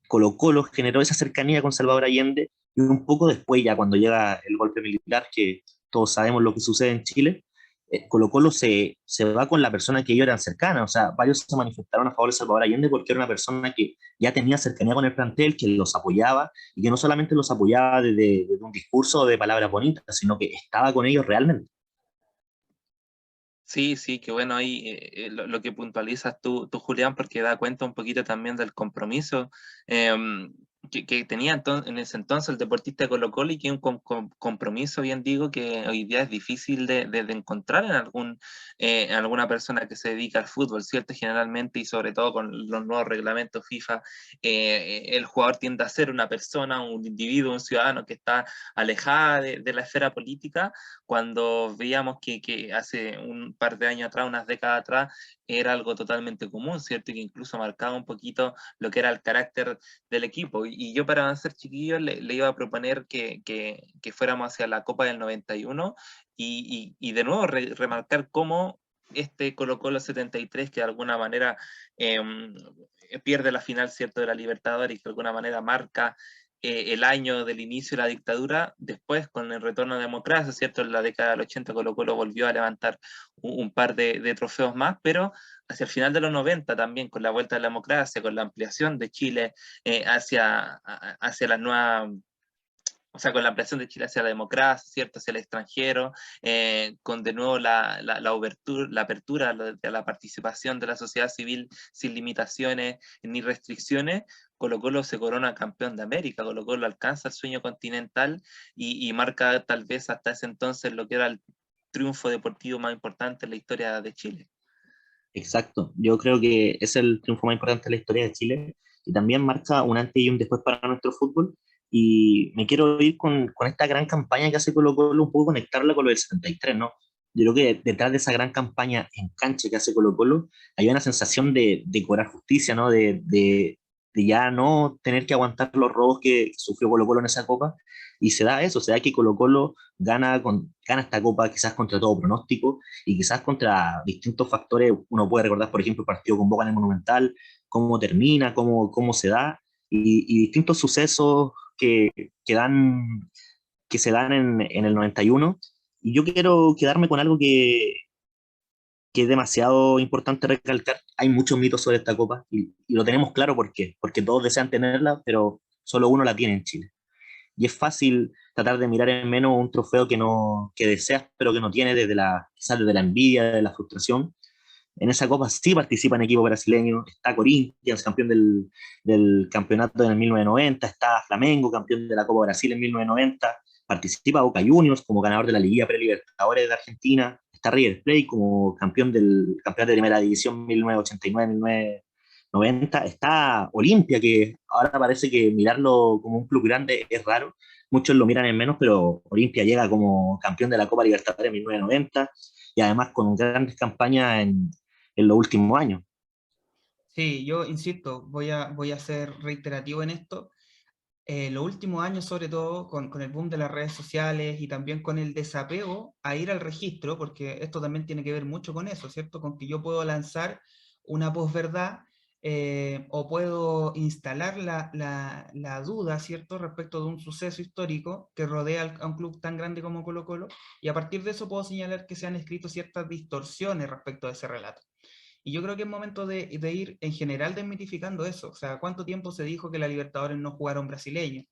Colo Colo generó esa cercanía con Salvador Allende, y un poco después, ya cuando llega el golpe militar, que todos sabemos lo que sucede en Chile, Colo Colo se va con la persona que ellos eran cercanas, o sea, varios se manifestaron a favor de Salvador Allende porque era una persona que ya tenía cercanía con el plantel, que los apoyaba, y que no solamente los apoyaba desde un discurso de palabras bonitas, sino que estaba con ellos realmente. Sí, sí, que bueno, ahí lo que puntualizas tú, Julián, porque da cuenta un poquito también del compromiso que tenía en ese entonces el deportista de Colo-Colo, y que es un compromiso, bien digo, que hoy día es difícil de encontrar en alguna persona que se dedica al fútbol, ¿cierto? Generalmente, y sobre todo con los nuevos reglamentos FIFA, el jugador tiende a ser una persona, un individuo, un ciudadano que está alejada de la esfera política, cuando veíamos que hace un par de años atrás, unas décadas atrás, era algo totalmente común, ¿cierto? Y que incluso marcaba un poquito lo que era el carácter del equipo. Y yo, para avanzar, chiquillos, le iba a proponer que fuéramos hacia la Copa del 91 y de nuevo remarcar cómo este Colo-Colo 73, que de alguna manera eh, pierde la final, ¿cierto?, de la Libertadores, y que de alguna manera marca el año del inicio de la dictadura. Después, con el retorno a la democracia, ¿cierto? En la década del 80, Colo-Colo volvió a levantar un par de trofeos más, pero hacia el final de los 90 también, con la vuelta a la democracia, con la ampliación de Chile hacia la nueva, o sea, con la ampliación de Chile hacia la democracia, ¿cierto?, hacia el extranjero, con de nuevo la apertura a la participación de la sociedad civil sin limitaciones ni restricciones. Colo-Colo se corona campeón de América, Colo-Colo alcanza el sueño continental y marca tal vez hasta ese entonces lo que era el triunfo deportivo más importante en la historia de Chile. Exacto, yo creo que es el triunfo más importante de la historia de Chile, y también marca un antes y un después para nuestro fútbol. Y me quiero ir con esta gran campaña que hace Colo Colo, un poco conectarla con lo del 73, ¿no? Yo creo que detrás de esa gran campaña en cancha que hace Colo Colo, hay una sensación de cobrar justicia, ¿no? De ya no tener que aguantar los robos que sufrió Colo Colo en esa copa, y se da eso, se da que Colo Colo gana esta copa quizás contra todo pronóstico, y quizás contra distintos factores. Uno puede recordar, por ejemplo, el partido con Boca en el Monumental, cómo termina, cómo se da, y distintos sucesos que se dan en el 91. Y yo quiero quedarme con algo que es demasiado importante recalcar. Hay muchos mitos sobre esta copa, y lo tenemos claro. ¿Por qué? Porque todos desean tenerla, pero solo uno la tiene en Chile. Y es fácil tratar de mirar en menos un trofeo que deseas, pero que no tienes, quizás desde la envidia, de la frustración. En esa copa sí participan equipos brasileños, está Corinthians, campeón del campeonato en el 1990, está Flamengo, campeón de la Copa Brasil en 1990, participa Boca Juniors como ganador de la Liguilla Pre-Libertadores de Argentina, está River Plate como campeón del campeonato de primera división 1989-1990, está Olimpia, que ahora parece que mirarlo como un club grande es raro, muchos lo miran en menos, pero Olimpia llega como campeón de la Copa Libertadores en 1990 y además con grandes campañas en los últimos años. Sí, yo insisto, voy a ser reiterativo en esto. Los últimos años, sobre todo con el boom de las redes sociales y también con el desapego a ir al registro, porque esto también tiene que ver mucho con eso, ¿cierto? Con que yo puedo lanzar una posverdad o puedo instalar la duda, ¿cierto? Respecto de un suceso histórico que rodea a un club tan grande como Colo-Colo, y a partir de eso puedo señalar que se han escrito ciertas distorsiones respecto a ese relato. Y yo creo que es momento de ir en general desmitificando eso. O sea, ¿cuánto tiempo se dijo que la Libertadores no jugaron brasileños?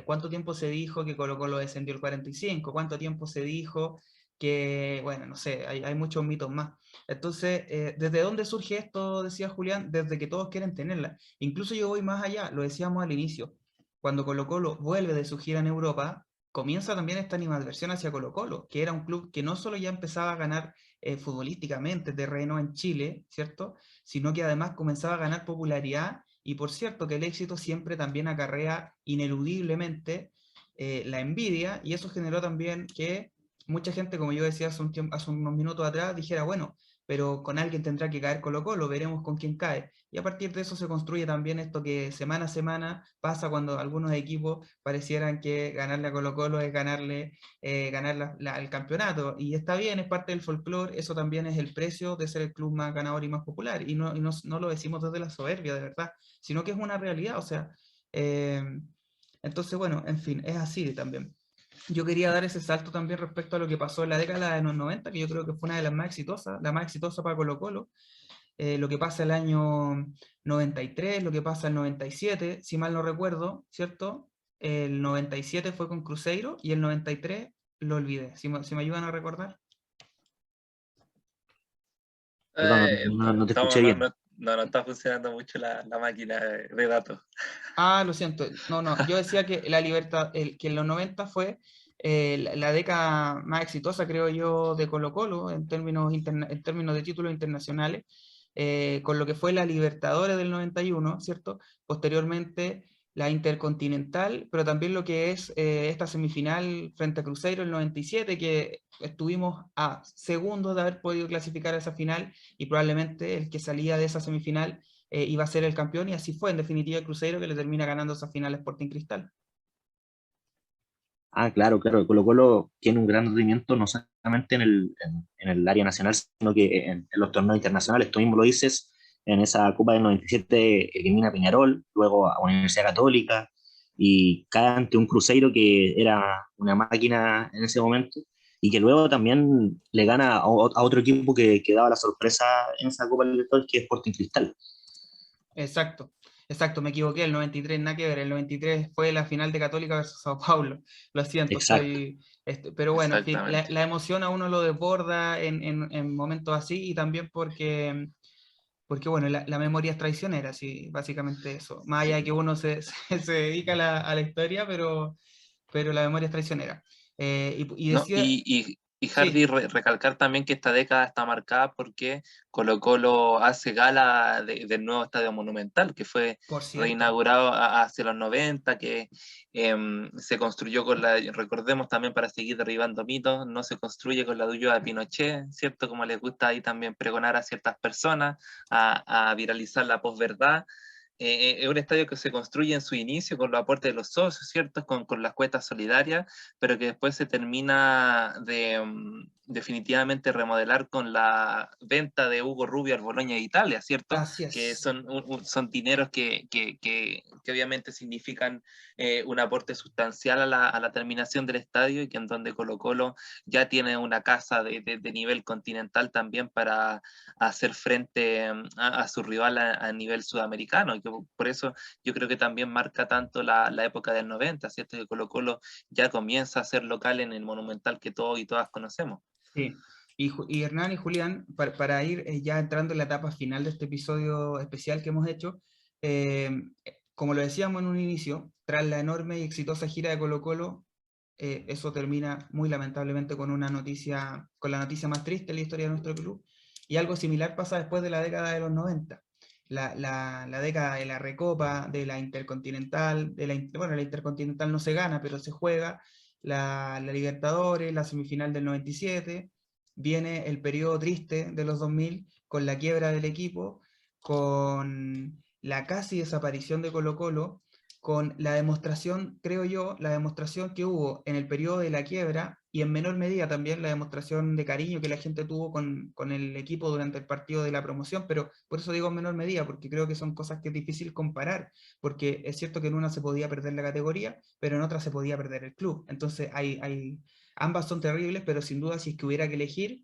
¿Cuánto tiempo se dijo que Colo Colo descendió el 45? ¿Cuánto tiempo se dijo que, bueno, no sé, hay muchos mitos más? Entonces, ¿desde dónde surge esto, decía Julián? Desde que todos quieren tenerla. Incluso yo voy más allá, lo decíamos al inicio. Cuando Colo Colo vuelve de su gira en Europa, comienza también esta animadversión hacia Colo Colo, que era un club que no solo ya empezaba a ganar futbolísticamente terreno en Chile, ¿cierto? Sino que además comenzaba a ganar popularidad y por cierto que el éxito siempre también acarrea ineludiblemente la envidia y eso generó también que mucha gente, como yo decía hace unos minutos atrás, dijera, bueno, pero con alguien tendrá que caer Colo Colo, veremos con quién cae. Y a partir de eso se construye también esto que semana a semana pasa cuando algunos equipos parecieran que ganarle a Colo Colo es ganar el campeonato. Y está bien, es parte del folclore, eso también es el precio de ser el club más ganador y más popular. Y no lo decimos desde la soberbia, de verdad, sino que es una realidad. O sea, eh, entonces, bueno, en fin, es así también. Yo quería dar ese salto también respecto a lo que pasó en la década de los 90, que yo creo que fue una de las más exitosas, la más exitosa para Colo Colo. Lo que pasa el año 93, lo que pasa el 97, si mal no recuerdo, ¿cierto? El 97 fue con Cruzeiro y el 93 lo olvidé. Si me ayudan a recordar. Perdón, no te escuché bien. No está funcionando mucho la máquina de datos. Ah, lo siento. No, no. Yo decía que la libertad, que en los 90 fue la década más exitosa, creo yo, de Colo-Colo en términos de títulos internacionales, con lo que fue la Libertadores del 91, ¿cierto? Posteriormente la Intercontinental, pero también lo que es esta semifinal frente a Cruzeiro el 97, que estuvimos a segundos de haber podido clasificar a esa final y probablemente el que salía de esa semifinal iba a ser el campeón y así fue en definitiva el Cruzeiro que le termina ganando esa final a Sporting Cristal. Ah, claro, claro. Colo Colo tiene un gran rendimiento no solamente en el área nacional, sino que en los torneos internacionales. Tú mismo lo dices, en esa Copa del 97 elimina a Peñarol, luego a Universidad Católica, y cae ante un Cruzeiro que era una máquina en ese momento, y que luego también le gana a otro equipo que daba la sorpresa en esa Copa del Libertadores, que es Sporting Cristal. Exacto, exacto, me equivoqué, el 93 nada que ver, el 93 fue la final de Católica versus Sao Paulo, lo siento, Exacto. pero bueno, en fin, Exactamente. la emoción a uno lo desborda en momentos así y también porque bueno, la memoria es traicionera, sí, básicamente eso, más allá de que uno se dedica a la historia, pero la memoria es traicionera. Y No, decía, y Harry, sí, recalcar también que esta década está marcada porque Colo Colo hace gala del nuevo Estadio Monumental, que fue por cierto. reinaugurado hacia los 90, que se construyó con recordemos también para seguir derribando mitos, no se construye con la ayuda de Pinochet, ¿cierto? Como les gusta ahí también pregonar a ciertas personas, a viralizar la posverdad. Es un estadio que se construye en su inicio con los aportes de los socios, ¿cierto? Con las cuotas solidarias, pero que después se termina de definitivamente remodelar con la venta de Hugo Rubio al Bologna de Italia, ¿cierto? Así Que es. son dineros que obviamente significan un aporte sustancial a la terminación del estadio y que en donde Colo Colo ya tiene una casa de nivel continental también para hacer frente a su rival a nivel sudamericano. Y que por eso yo creo que también marca tanto la época del 90, ¿cierto? Que Colo Colo ya comienza a ser local en el Monumental que todos y todas conocemos. Sí. Y Hernán y Julián, para ir ya entrando en la etapa final de este episodio especial que hemos hecho, eh, como lo decíamos en un inicio, tras la enorme y exitosa gira de Colo-Colo, eso termina muy lamentablemente con una noticia, con la noticia más triste en la historia de nuestro club, y algo similar pasa después de la década de los 90. La década de la Recopa, de la Intercontinental, bueno, la Intercontinental no se gana, pero se juega, la Libertadores, la semifinal del 97, viene el periodo triste de los 2000 con la quiebra del equipo, con la casi desaparición de Colo-Colo, con la demostración, creo yo, la demostración que hubo en el periodo de la quiebra y en menor medida también la demostración de cariño que la gente tuvo con el equipo durante el partido de la promoción, pero por eso digo en menor medida, porque creo que son cosas que es difícil comparar, porque es cierto que en una se podía perder la categoría, pero en otra se podía perder el club. Entonces ambas son terribles, pero sin duda si es que hubiera que elegir,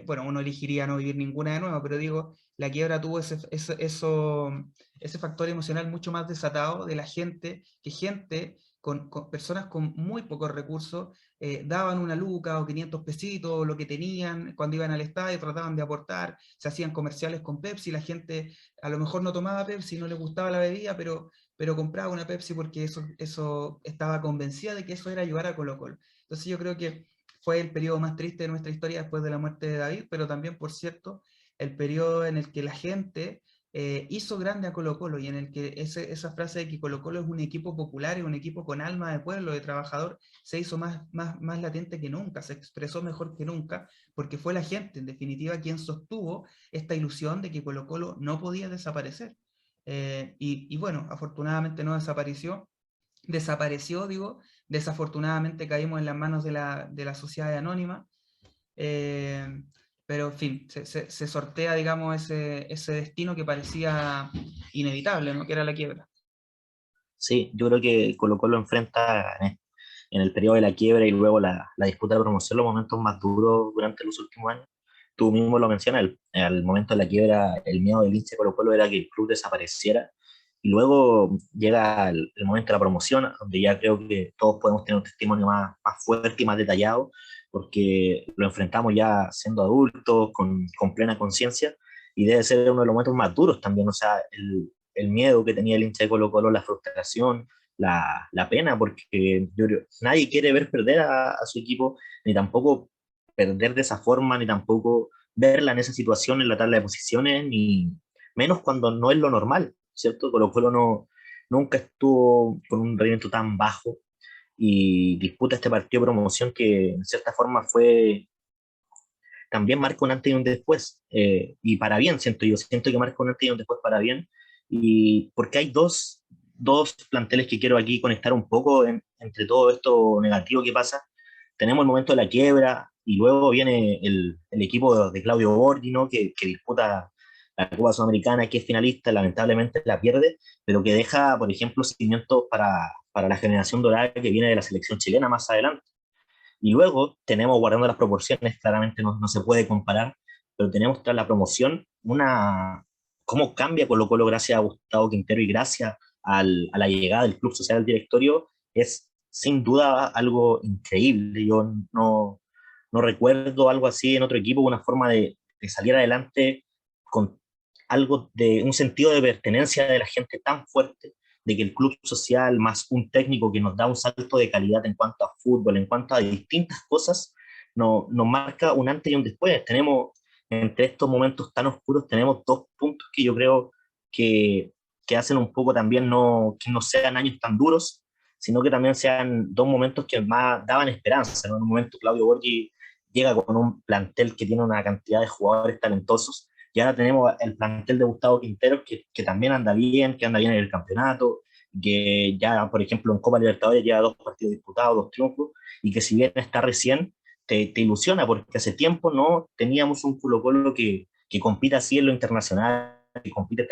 bueno, uno elegiría no vivir ninguna de nuevo, pero digo, la quiebra tuvo ese factor emocional mucho más desatado de la gente, que gente con personas con muy pocos recursos daban una luca o 500 pesitos, lo que tenían cuando iban al estadio, trataban de aportar, se hacían comerciales con Pepsi, la gente a lo mejor no tomaba Pepsi, no le gustaba la bebida, pero compraba una Pepsi porque eso estaba convencida de que eso era ayudar a Colo-Colo. Entonces yo creo que fue el periodo más triste de nuestra historia después de la muerte de David, pero también, por cierto, el periodo en el que la gente hizo grande a Colo-Colo y en el que esa frase de que Colo-Colo es un equipo popular y un equipo con alma de pueblo, de trabajador, se hizo más latente que nunca, se expresó mejor que nunca, porque fue la gente, en definitiva, quien sostuvo esta ilusión de que Colo-Colo no podía desaparecer. Y bueno, afortunadamente no desapareció, digo, desafortunadamente caímos en las manos de la sociedad anónima, eh, pero en fin, se sortea, digamos, ese destino que parecía inevitable, ¿no? Que era la quiebra. Sí, yo creo que Colo-Colo enfrenta en el periodo de la quiebra y luego la disputa de promoción los momentos más duros durante los últimos años. Tú mismo lo mencionas, al momento de la quiebra, el miedo del hincha de Colo-Colo era que el club desapareciera. Y luego llega el momento de la promoción, donde ya creo que todos podemos tener un testimonio más fuerte y más detallado, porque lo enfrentamos ya siendo adultos, con plena conciencia, y debe ser uno de los momentos más duros también, o sea, el miedo que tenía el hincha de Colo-Colo, la frustración, la pena, porque yo creo, nadie quiere ver perder a su equipo, ni tampoco perder de esa forma, ni tampoco verla en esa situación en la tabla de posiciones, ni menos cuando no es lo normal, ¿cierto? Colo-Colo nunca estuvo con un rendimiento tan bajo y disputa este partido de promoción que en cierta forma fue también marca un antes y un después, y para bien, siento que marca un antes y un después para bien, y porque hay dos planteles que quiero aquí conectar un poco entre todo esto negativo que pasa. Tenemos el momento de la quiebra, y luego viene el equipo de Claudio Borghi, ¿no? que disputa la Copa Sudamericana, que es finalista, lamentablemente la pierde, pero que deja, por ejemplo, cimientos para la generación dorada que viene de la selección chilena más adelante. Y luego tenemos, guardando las proporciones, claramente no se puede comparar, pero tenemos tras la promoción cómo cambia Colo Colo gracias a Gustavo Quintero y gracias a la llegada del Club Social al directorio, es sin duda algo increíble. Yo no recuerdo algo así en otro equipo, una forma de salir adelante con algo de un sentido de pertenencia de la gente tan fuerte, de que el club social más un técnico que nos da un salto de calidad en cuanto a fútbol, en cuanto a distintas cosas, nos marca un antes y un después. Tenemos, entre estos momentos tan oscuros, tenemos dos puntos que yo creo que hacen un poco también que no sean años tan duros, sino que también sean dos momentos que más daban esperanza, ¿no? En un momento Claudio Borghi llega con un plantel que tiene una cantidad de jugadores talentosos, y ahora tenemos el plantel de Gustavo Quinteros que también anda bien, que anda bien en el campeonato, que ya, por ejemplo, en Copa Libertadores lleva 2 partidos disputados, 2 triunfos, y que si bien está recién, te ilusiona, porque hace tiempo no teníamos un Colo-Colo que compite así en lo internacional, que compite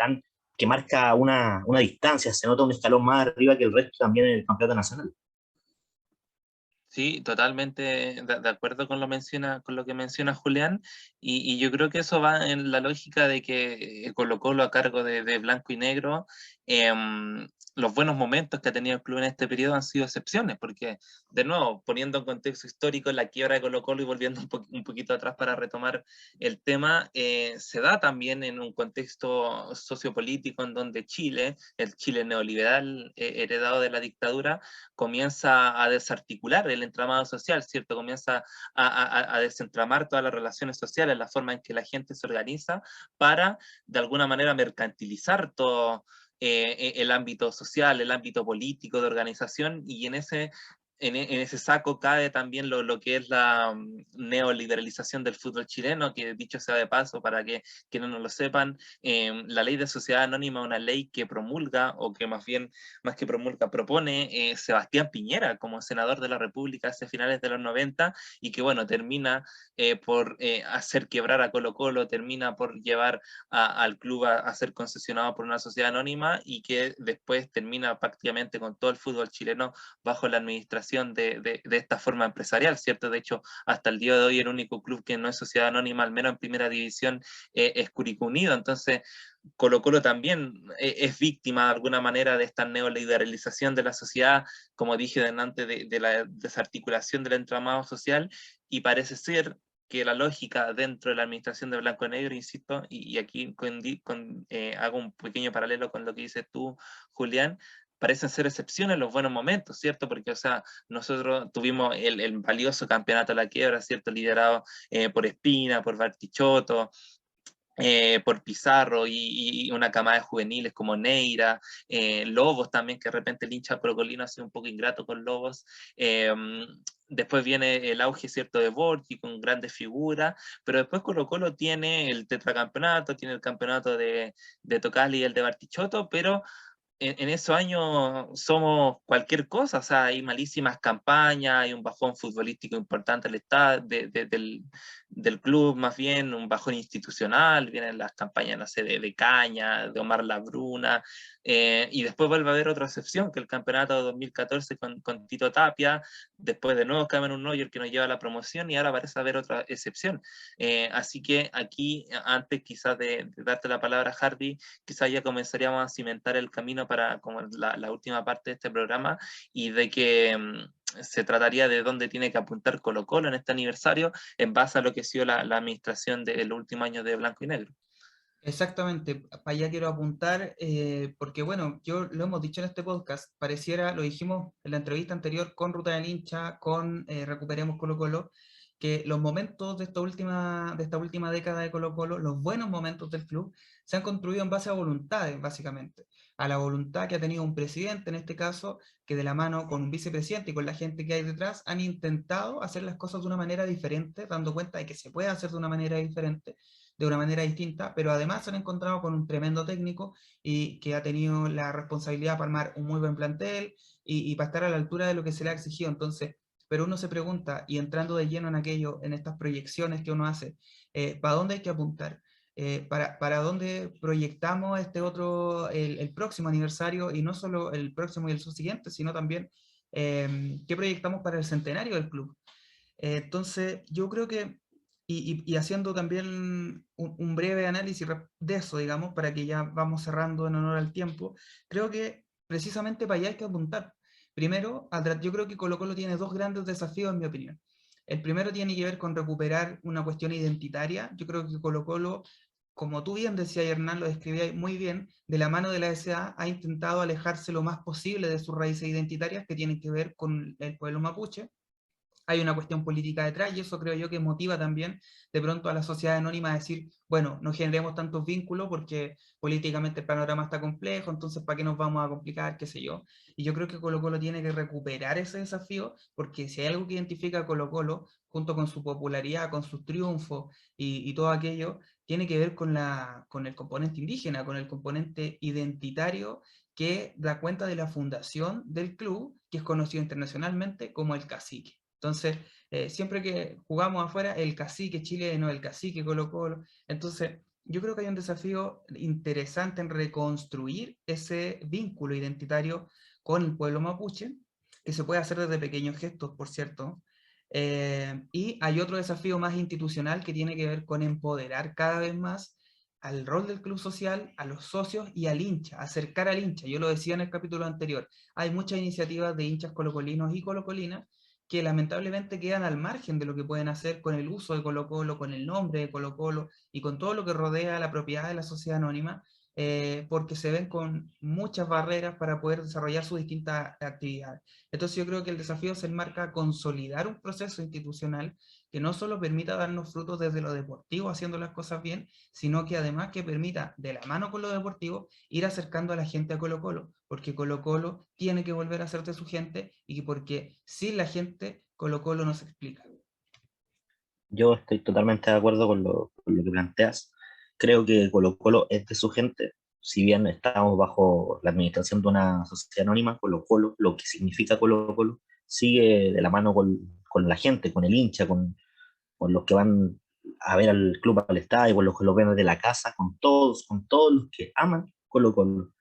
que marca una distancia, se nota un escalón más arriba que el resto también en el campeonato nacional. Sí, totalmente de acuerdo con lo que menciona Julián, y yo creo que eso va en la lógica de que Colo-Colo a cargo de Blanco y Negro, los buenos momentos que ha tenido el club en este periodo han sido excepciones, porque, de nuevo, poniendo en contexto histórico la quiebra de Colo-Colo y volviendo un poquito atrás para retomar el tema, se da también en un contexto sociopolítico en donde Chile, el Chile neoliberal heredado de la dictadura, comienza a desarticular el entramado social, ¿cierto? Comienza a desentramar todas las relaciones sociales, la forma en que la gente se organiza para, de alguna manera, mercantilizar todo el ámbito social, el ámbito político de organización, y en ese saco cae también lo que es la neoliberalización del fútbol chileno, que dicho sea de paso, para que quienes no lo sepan, la ley de sociedad anónima es una ley que promulga, o que más bien, más que promulga, propone Sebastián Piñera como senador de la República hacia finales de los 90, y que bueno, termina por hacer quebrar a Colo-Colo, termina por llevar al club a ser concesionado por una sociedad anónima, y que después termina prácticamente con todo el fútbol chileno bajo la administración de esta forma empresarial, ¿cierto? De hecho, hasta el día de hoy el único club que no es sociedad anónima, al menos en primera división, es Curicó Unido. Entonces, Colo-Colo también es víctima de alguna manera de esta neoliberalización de la sociedad, como dije antes, de la desarticulación del entramado social, y parece ser que la lógica dentro de la administración de Blanco y Negro, insisto, y aquí hago un pequeño paralelo con lo que dices tú, Julián, parecen ser excepciones los buenos momentos, ¿cierto? Porque, o sea, nosotros tuvimos el valioso campeonato de la quiebra, ¿cierto? Liderado por Espina, por Bartichotto, por Pizarro, y una camada de juveniles como Neira, Lobos también, que de repente el hincha colocolino ha sido un poco ingrato con Lobos. Después viene el auge, ¿cierto?, de Borgi con grandes figuras, pero después Colo-Colo tiene el tetracampeonato, tiene el campeonato de Tocali y el de Bartichotto, pero en esos años somos cualquier cosa, o sea, hay malísimas campañas, hay un bajón futbolístico importante del club, más bien un bajón institucional, vienen las campañas, no sé, de Caña, de Omar Labruna, y después vuelve a haber otra excepción, que el campeonato de 2014 con Tito Tapia, después de nuevo Cameron Neuer que nos lleva a la promoción, y ahora parece haber otra excepción. Así que aquí, antes quizás de darte la palabra, Hardy, quizás ya comenzaríamos a cimentar el camino para como la última parte de este programa, y de que se trataría de dónde tiene que apuntar Colo-Colo en este aniversario en base a lo que ha sido la administración del último año de Blanco y Negro. Exactamente, para allá quiero apuntar, porque bueno, yo lo hemos dicho en este podcast, pareciera, lo dijimos en la entrevista anterior con Ruta del Hincha, con Recuperemos Colo-Colo, que los momentos de esta última década de Colo-Colo, los buenos momentos del club, se han construido en base a voluntades, básicamente, a la voluntad que ha tenido un presidente, en este caso, que de la mano con un vicepresidente y con la gente que hay detrás, han intentado hacer las cosas de una manera diferente, dando cuenta de que se puede hacer de una manera diferente, de una manera distinta, pero además se han encontrado con un tremendo técnico y que ha tenido la responsabilidad para armar un muy buen plantel y para estar a la altura de lo que se le ha exigido. Entonces, pero uno se pregunta, y entrando de lleno en aquello, en estas proyecciones que uno hace, ¿para dónde hay que apuntar? Para dónde proyectamos el próximo aniversario, y no solo el próximo y el subsiguiente, sino también qué proyectamos para el centenario del club. Entonces, yo creo que, y haciendo también un breve análisis de eso, digamos, para que ya vamos cerrando en honor al tiempo, creo que precisamente para allá hay que apuntar. Primero, yo creo que Colo-Colo tiene dos grandes desafíos, en mi opinión. El primero tiene que ver con recuperar una cuestión identitaria. Yo creo que Colo-Colo, como tú bien decías, Hernán, lo describías muy bien, de la mano de la SA ha intentado alejarse lo más posible de sus raíces identitarias que tienen que ver con el pueblo mapuche. Hay una cuestión política detrás, y eso creo yo que motiva también de pronto a la sociedad anónima a decir, bueno, no generemos tantos vínculos porque políticamente el panorama está complejo, entonces ¿para qué nos vamos a complicar? Qué sé yo. Y yo creo que Colo-Colo tiene que recuperar ese desafío, porque si hay algo que identifica a Colo-Colo, junto con su popularidad, con sus triunfos y todo aquello, tiene que ver con el componente indígena, con el componente identitario que da cuenta de la fundación del club, que es conocido internacionalmente como el Cacique. Entonces, siempre que jugamos afuera, el cacique chileno, el cacique Colo-Colo. Entonces, yo creo que hay un desafío interesante en reconstruir ese vínculo identitario con el pueblo mapuche, que se puede hacer desde pequeños gestos, por cierto. Y hay otro desafío más institucional que tiene que ver con empoderar cada vez más al rol del club social, a los socios y al hincha, acercar al hincha. Yo lo decía en el capítulo anterior, hay muchas iniciativas de hinchas colocolinos y colocolinas que lamentablemente quedan al margen de lo que pueden hacer con el uso de Colo Colo, con el nombre de Colo Colo y con todo lo que rodea la propiedad de la sociedad anónima, porque se ven con muchas barreras para poder desarrollar sus distintas actividades. Entonces yo creo que el desafío se enmarca consolidar un proceso institucional que no solo permita darnos frutos desde lo deportivo haciendo las cosas bien, sino que además que permita, de la mano con lo deportivo, ir acercando a la gente a Colo Colo, porque Colo Colo tiene que volver a ser de su gente y porque sin la gente Colo Colo no se explica. Yo estoy totalmente de acuerdo con lo que planteas. Creo que Colo Colo es de su gente. Si bien estamos bajo la administración de una sociedad anónima, Colo Colo, lo que significa Colo Colo, sigue de la mano con la gente, con el hincha, con los que van a ver al club al estadio, con los que lo ven desde la casa, con todos los que aman Colo Colo.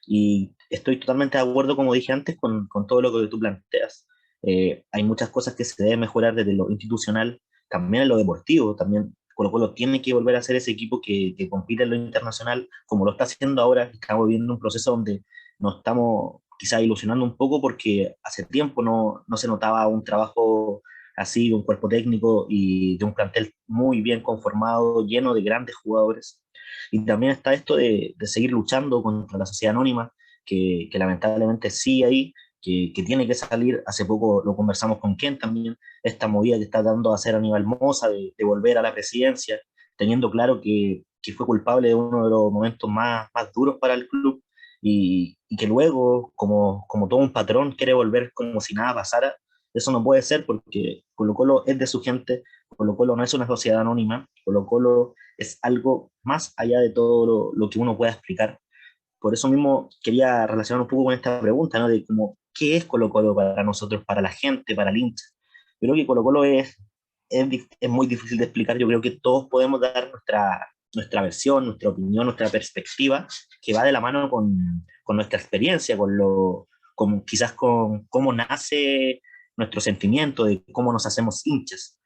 Y estoy totalmente de acuerdo, como dije antes, con todo lo que tú planteas. Hay muchas cosas que se deben mejorar desde lo institucional, también en lo deportivo. También Colo Colo tiene que volver a ser ese equipo que compite en lo internacional, como lo está haciendo ahora. Estamos viviendo un proceso donde nos estamos quizás ilusionando un poco porque hace tiempo no se notaba un trabajo así, de un cuerpo técnico y de un plantel muy bien conformado, lleno de grandes jugadores. Y también está esto de seguir luchando contra la sociedad anónima, que lamentablemente sí hay, que tiene que salir. Hace poco lo conversamos con Ken también, esta movida que está dando a hacer Aníbal Mosa de volver a la presidencia, teniendo claro que fue culpable de uno de los momentos más duros para el club y que luego, como todo un patrón, quiere volver como si nada pasara. Eso no puede ser porque Colo Colo es de su gente, Colo Colo no es una sociedad anónima, Colo Colo es algo más allá de todo lo que uno pueda explicar. Por eso mismo quería relacionar un poco con esta pregunta, ¿no? De cómo, ¿qué es Colo Colo para nosotros, para la gente, para el hincha? Yo creo que Colo Colo es muy difícil de explicar. Yo creo que todos podemos dar nuestra versión, nuestra opinión, nuestra perspectiva, que va de la mano con nuestra experiencia, quizás con cómo nace nuestro sentimiento, de cómo nos hacemos hinchas.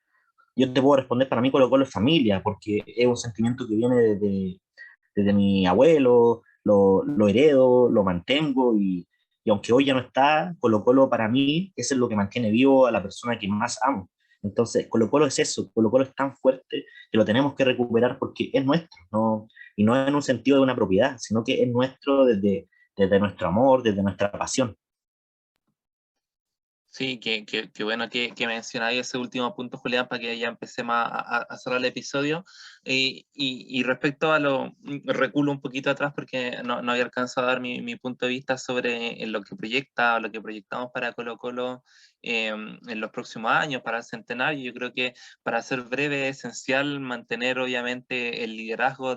Yo te puedo responder, para mí Colo Colo es familia, porque es un sentimiento que viene desde mi abuelo, lo heredo, lo mantengo y aunque hoy ya no está, Colo Colo para mí eso es lo que mantiene vivo a la persona que más amo. Entonces, Colo Colo es eso, Colo Colo es tan fuerte que lo tenemos que recuperar porque es nuestro, ¿no? Y no en un sentido de una propiedad, sino que es nuestro desde nuestro amor, desde nuestra pasión. Sí, que bueno que mencionáis ese último punto, Julián, para que ya empecemos a cerrar el episodio. Y respecto a reculo un poquito atrás porque no había alcanzado a dar mi punto de vista sobre en lo que proyecta, o lo que proyectamos para Colo Colo en los próximos años, para el centenario. Yo creo que, para ser breve, es esencial mantener obviamente el liderazgo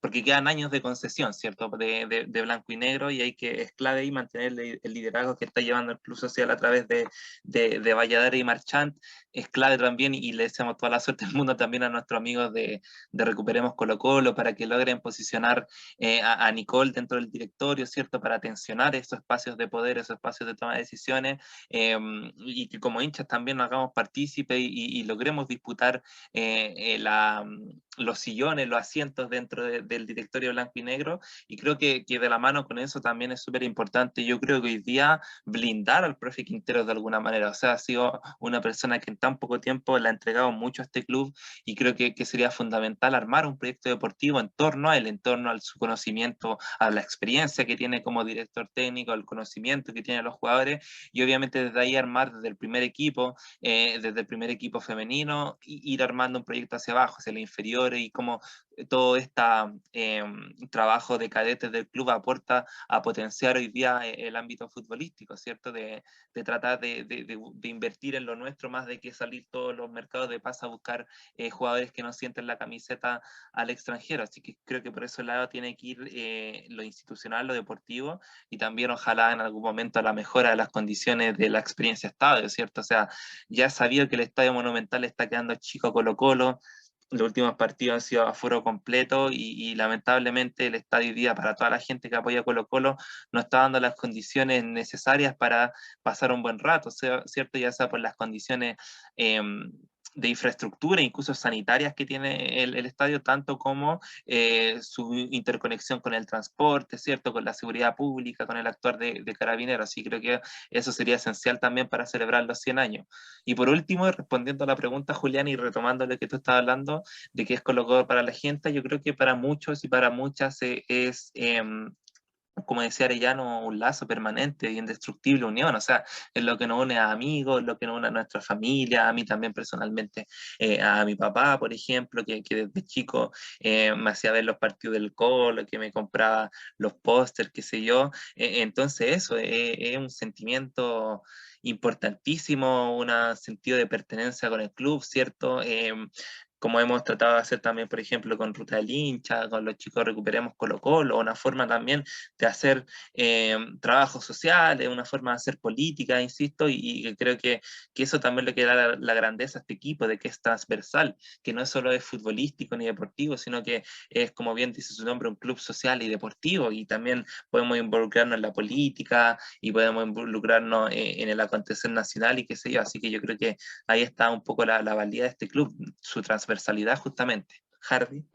porque quedan años de concesión, ¿cierto? De blanco y negro, y es clave ahí mantener el liderazgo que está llevando el Club Social a través de Valladares y Marchant. Es clave también, y le deseamos toda la suerte del mundo también a nuestros amigos de Recuperemos Colo Colo, para que logren posicionar a Nicole dentro del directorio, ¿cierto? Para tensionar esos espacios de poder, esos espacios de toma de decisiones, y que como hinchas también nos hagamos partícipes y logremos disputar los sillones, los asientos dentro del directorio blanco y negro. Y creo que de la mano con eso también es súper importante. Yo creo que hoy día blindar al profe Quinteros de alguna manera. O sea, ha sido una persona que en tan poco tiempo le ha entregado mucho a este club, y creo que sería fundamental armar un proyecto deportivo en torno a él, en torno a su conocimiento, a la experiencia que tiene como director técnico, al conocimiento que tienen los jugadores, y obviamente desde ahí armar desde el primer equipo femenino, ir armando un proyecto hacia abajo, hacia el inferior, y cómo todo este trabajo de cadetes del club aporta a potenciar hoy día el ámbito futbolístico, ¿cierto? De tratar de invertir en lo nuestro, más de que salir todos los mercados de paso a buscar jugadores que no sienten la camiseta al extranjero. Así que creo que por ese lado tiene que ir lo institucional, lo deportivo, y también ojalá en algún momento a la mejora de las condiciones de la experiencia estadio, ¿cierto? O sea, ya sabido que el Estadio Monumental está quedando chico Colo-Colo. Los últimos partidos han sido a foro completo, y lamentablemente el estadio hoy día, para toda la gente que apoya a Colo Colo, no está dando las condiciones necesarias para pasar un buen rato, ¿cierto? Ya sea por las condiciones de infraestructura, incluso sanitarias que tiene el estadio, tanto como su interconexión con el transporte, ¿cierto? Con la seguridad pública, con el actuar de carabineros. Así creo que eso sería esencial también para celebrar los 100 años. Y por último, respondiendo a la pregunta, Julián, y retomando lo que tú estabas hablando, de qué es Colo-Colo para la gente, yo creo que para muchos y para muchas es como decía Arellano, un lazo permanente y indestructible unión, o sea, es lo que nos une a amigos, es lo que nos une a nuestra familia, a mí también personalmente, a mi papá, por ejemplo, que desde chico me hacía ver los partidos del Colo, que me compraba los pósters, qué sé yo, entonces eso, es un sentimiento importantísimo, un sentido de pertenencia con el club, ¿cierto? Como hemos tratado de hacer también, por ejemplo, con Ruta del Hincha, con los chicos Recuperemos Colo-Colo, una forma también de hacer trabajos sociales, una forma de hacer política, insisto, y creo que eso también le queda la grandeza a este equipo, de que es transversal, que no solo es futbolístico ni deportivo, sino que es, como bien dice su nombre, un club social y deportivo, y también podemos involucrarnos en la política, y podemos involucrarnos en el acontecer nacional, y qué sé yo, así que yo creo que ahí está un poco la valía de este club, su transversalidad justamente. Harvey.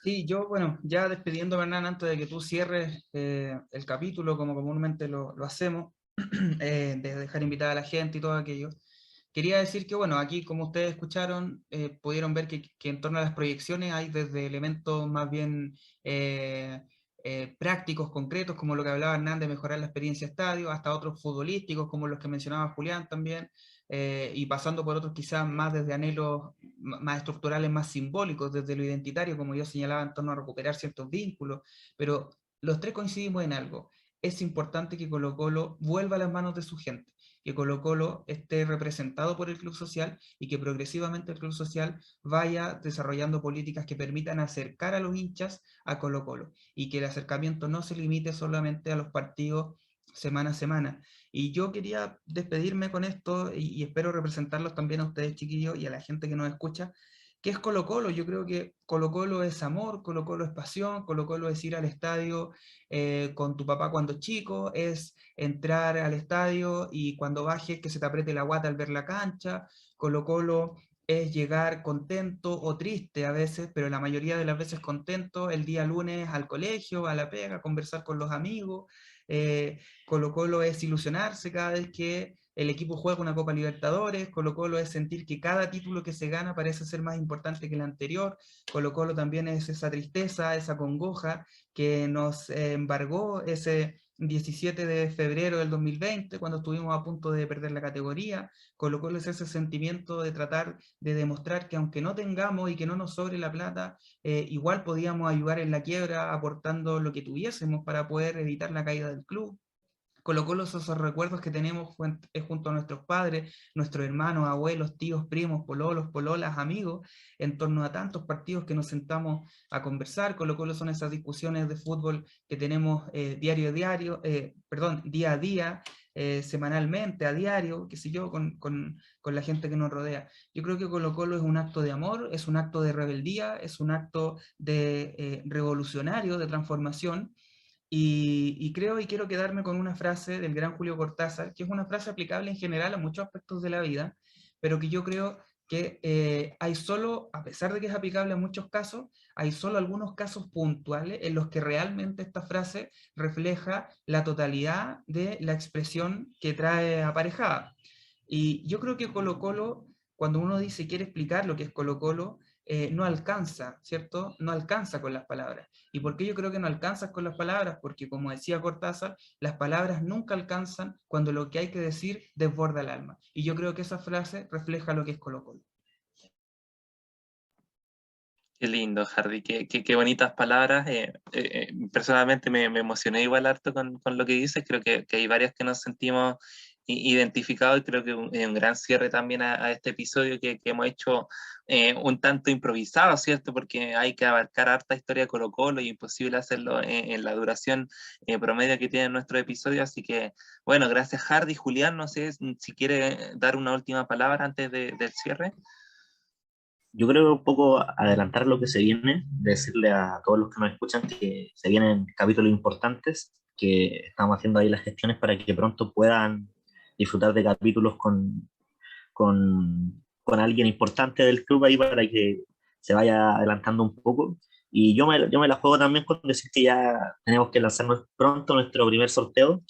Sí, yo, bueno, ya despidiendo, Hernán, antes de que tú cierres el capítulo, como comúnmente lo hacemos, de dejar invitada a la gente y todo aquello, quería decir que, bueno, aquí, como ustedes escucharon, pudieron ver que en torno a las proyecciones hay desde elementos más bien prácticos, concretos, como lo que hablaba Hernán de mejorar la experiencia estadio, hasta otros futbolísticos, como los que mencionaba Julián también, y pasando por otros quizás más desde anhelos más estructurales, más simbólicos, desde lo identitario, como yo señalaba, en torno a recuperar ciertos vínculos, pero los tres coincidimos en algo. Es importante que Colo-Colo vuelva a las manos de su gente, que Colo-Colo esté representado por el Club Social y que progresivamente el Club Social vaya desarrollando políticas que permitan acercar a los hinchas a Colo-Colo y que el acercamiento no se limite solamente a los partidos semana a semana. Y yo quería despedirme con esto y espero representarlos también a ustedes, chiquillos, y a la gente que nos escucha, que es Colo-Colo. Yo creo que Colo-Colo es amor, Colo-Colo es pasión, Colo-Colo es ir al estadio con tu papá cuando chico, es entrar al estadio y cuando bajes que se te apriete la guata al ver la cancha, Colo-Colo es llegar contento o triste a veces, pero la mayoría de las veces contento el día lunes al colegio, a la pega, a conversar con los amigos. Colo-Colo es ilusionarse cada vez que el equipo juega una Copa Libertadores, Colo-Colo es sentir que cada título que se gana parece ser más importante que el anterior, Colo-Colo también es esa tristeza, esa congoja que nos embargó ese 17 de febrero del 2020, cuando estuvimos a punto de perder la categoría. Colo-Colo es ese sentimiento de tratar de demostrar que aunque no tengamos y que no nos sobre la plata, igual podíamos ayudar en la quiebra aportando lo que tuviésemos para poder evitar la caída del club. Colo-Colo son esos recuerdos que tenemos junto a nuestros padres, nuestros hermanos, abuelos, tíos, primos, pololos, pololas, amigos, en torno a tantos partidos que nos sentamos a conversar. Colo-Colo son esas discusiones de fútbol que tenemos día a día, semanalmente, a diario, qué sé yo, con la gente que nos rodea. Yo creo que Colo-Colo es un acto de amor, es un acto de rebeldía, es un acto de revolucionario, de transformación. Y creo y quiero quedarme con una frase del gran Julio Cortázar, que es una frase aplicable en general a muchos aspectos de la vida, pero que yo creo que hay solo, a pesar de que es aplicable a muchos casos, hay solo algunos casos puntuales en los que realmente esta frase refleja la totalidad de la expresión que trae aparejada. Y yo creo que Colo Colo, cuando uno dice quiere explicar lo que es Colo Colo, no alcanza, ¿cierto? No alcanza con las palabras. ¿Y por qué yo creo que no alcanzas con las palabras? Porque como decía Cortázar, las palabras nunca alcanzan cuando lo que hay que decir desborda el alma. Y yo creo que esa frase refleja lo que es Colo Colo. Qué lindo, Hardy, qué bonitas palabras. Personalmente me emocioné igual harto con lo que dices. Creo que hay varias que nos sentimos identificados, y creo que es un gran cierre también a este episodio que hemos hecho un tanto improvisado, ¿cierto? Porque hay que abarcar harta historia de Colo-Colo y imposible hacerlo en la duración promedio que tiene nuestro episodio. Así que, bueno, gracias, Hardy. Julián, no sé si quiere dar una última palabra antes del cierre. Yo creo un poco adelantar lo que se viene, decirle a todos los que nos escuchan que se vienen capítulos importantes, que estamos haciendo ahí las gestiones para que pronto puedan disfrutar de capítulos con con alguien importante del club ahí para que se vaya adelantando un poco. Y yo me la juego también con decir que ya tenemos que lanzarnos pronto nuestro primer sorteo,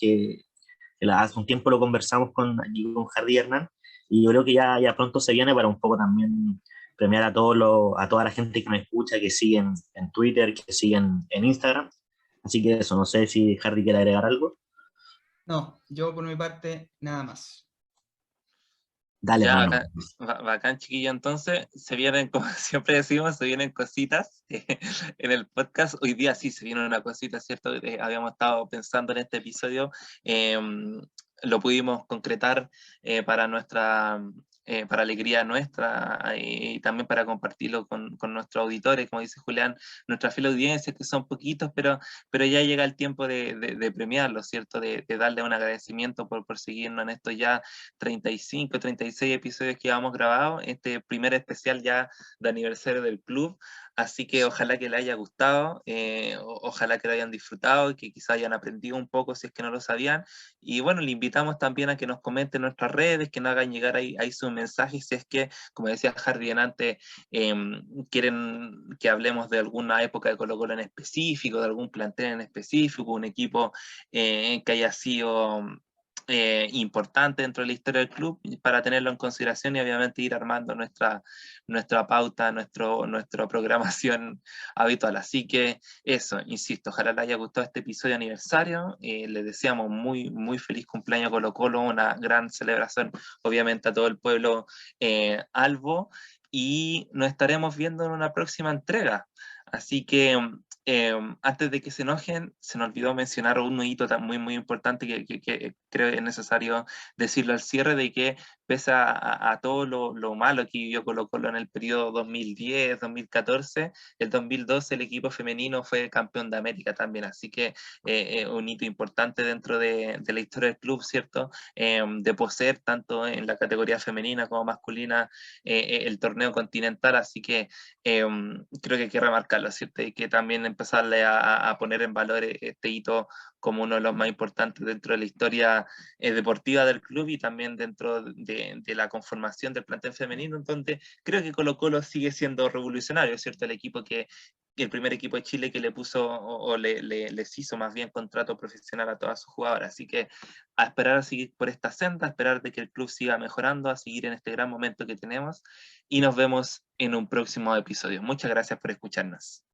hace un tiempo lo conversamos aquí con Harry y Hernán, y yo creo que ya pronto se viene para un poco también premiar a toda la gente que me escucha, que siguen en Twitter, que siguen en Instagram. Así que eso, no sé si Harry quiere agregar algo. No, yo por mi parte, nada más. Dale, Ya, hermano. bacán, bacán, chiquillo. Entonces, se vienen, como siempre decimos, se vienen cositas en el podcast. Hoy día sí se viene una cosita, ¿cierto? Habíamos estado pensando en este episodio. Lo pudimos concretar para para alegría nuestra y también para compartirlo con nuestros auditores, como dice Julián, nuestra fiel audiencia, que son poquitos, pero ya llega el tiempo de premiarlos, ¿cierto? De darle un agradecimiento por seguirnos en estos ya 35, 36 episodios que hemos grabado, este primer especial ya de aniversario del club, así que ojalá que les haya gustado, ojalá que lo hayan disfrutado y que quizá hayan aprendido un poco si es que no lo sabían, y bueno, le invitamos también a que nos comenten en nuestras redes, que nos hagan llegar ahí sus mensajes, si es que, como decía Harry antes, quieren que hablemos de alguna época de Colo-Colo en específico, de algún plantel en específico, un equipo que haya sido importante dentro de la historia del club para tenerlo en consideración y obviamente ir armando nuestra pauta, nuestra programación habitual. Así que eso, insisto, ojalá les haya gustado este episodio de aniversario. Les deseamos muy feliz cumpleaños Colo Colo, una gran celebración obviamente a todo el pueblo albo y nos estaremos viendo en una próxima entrega. Así que antes de que se enojen, se nos olvidó mencionar un hito muy importante que creo es necesario decirlo al cierre, de que pese a todo lo malo que vivió Colo Colo en el periodo 2010, 2014, el 2012 el equipo femenino fue campeón de América también, así que un hito importante dentro de la historia del club, ¿cierto? De poseer tanto en la categoría femenina como masculina el torneo continental, así que creo que hay que remarcarlo, ¿cierto? Y que también empezarle a poner en valor este hito como uno de los más importantes dentro de la historia deportiva del club y también dentro de la conformación del plantel femenino, donde creo que Colo Colo sigue siendo revolucionario, ¿cierto? El primer equipo de Chile que le puso o les hizo más bien contrato profesional a todas sus jugadoras. Así que a esperar a seguir por esta senda, a esperar de que el club siga mejorando, a seguir en este gran momento que tenemos y nos vemos en un próximo episodio. Muchas gracias por escucharnos.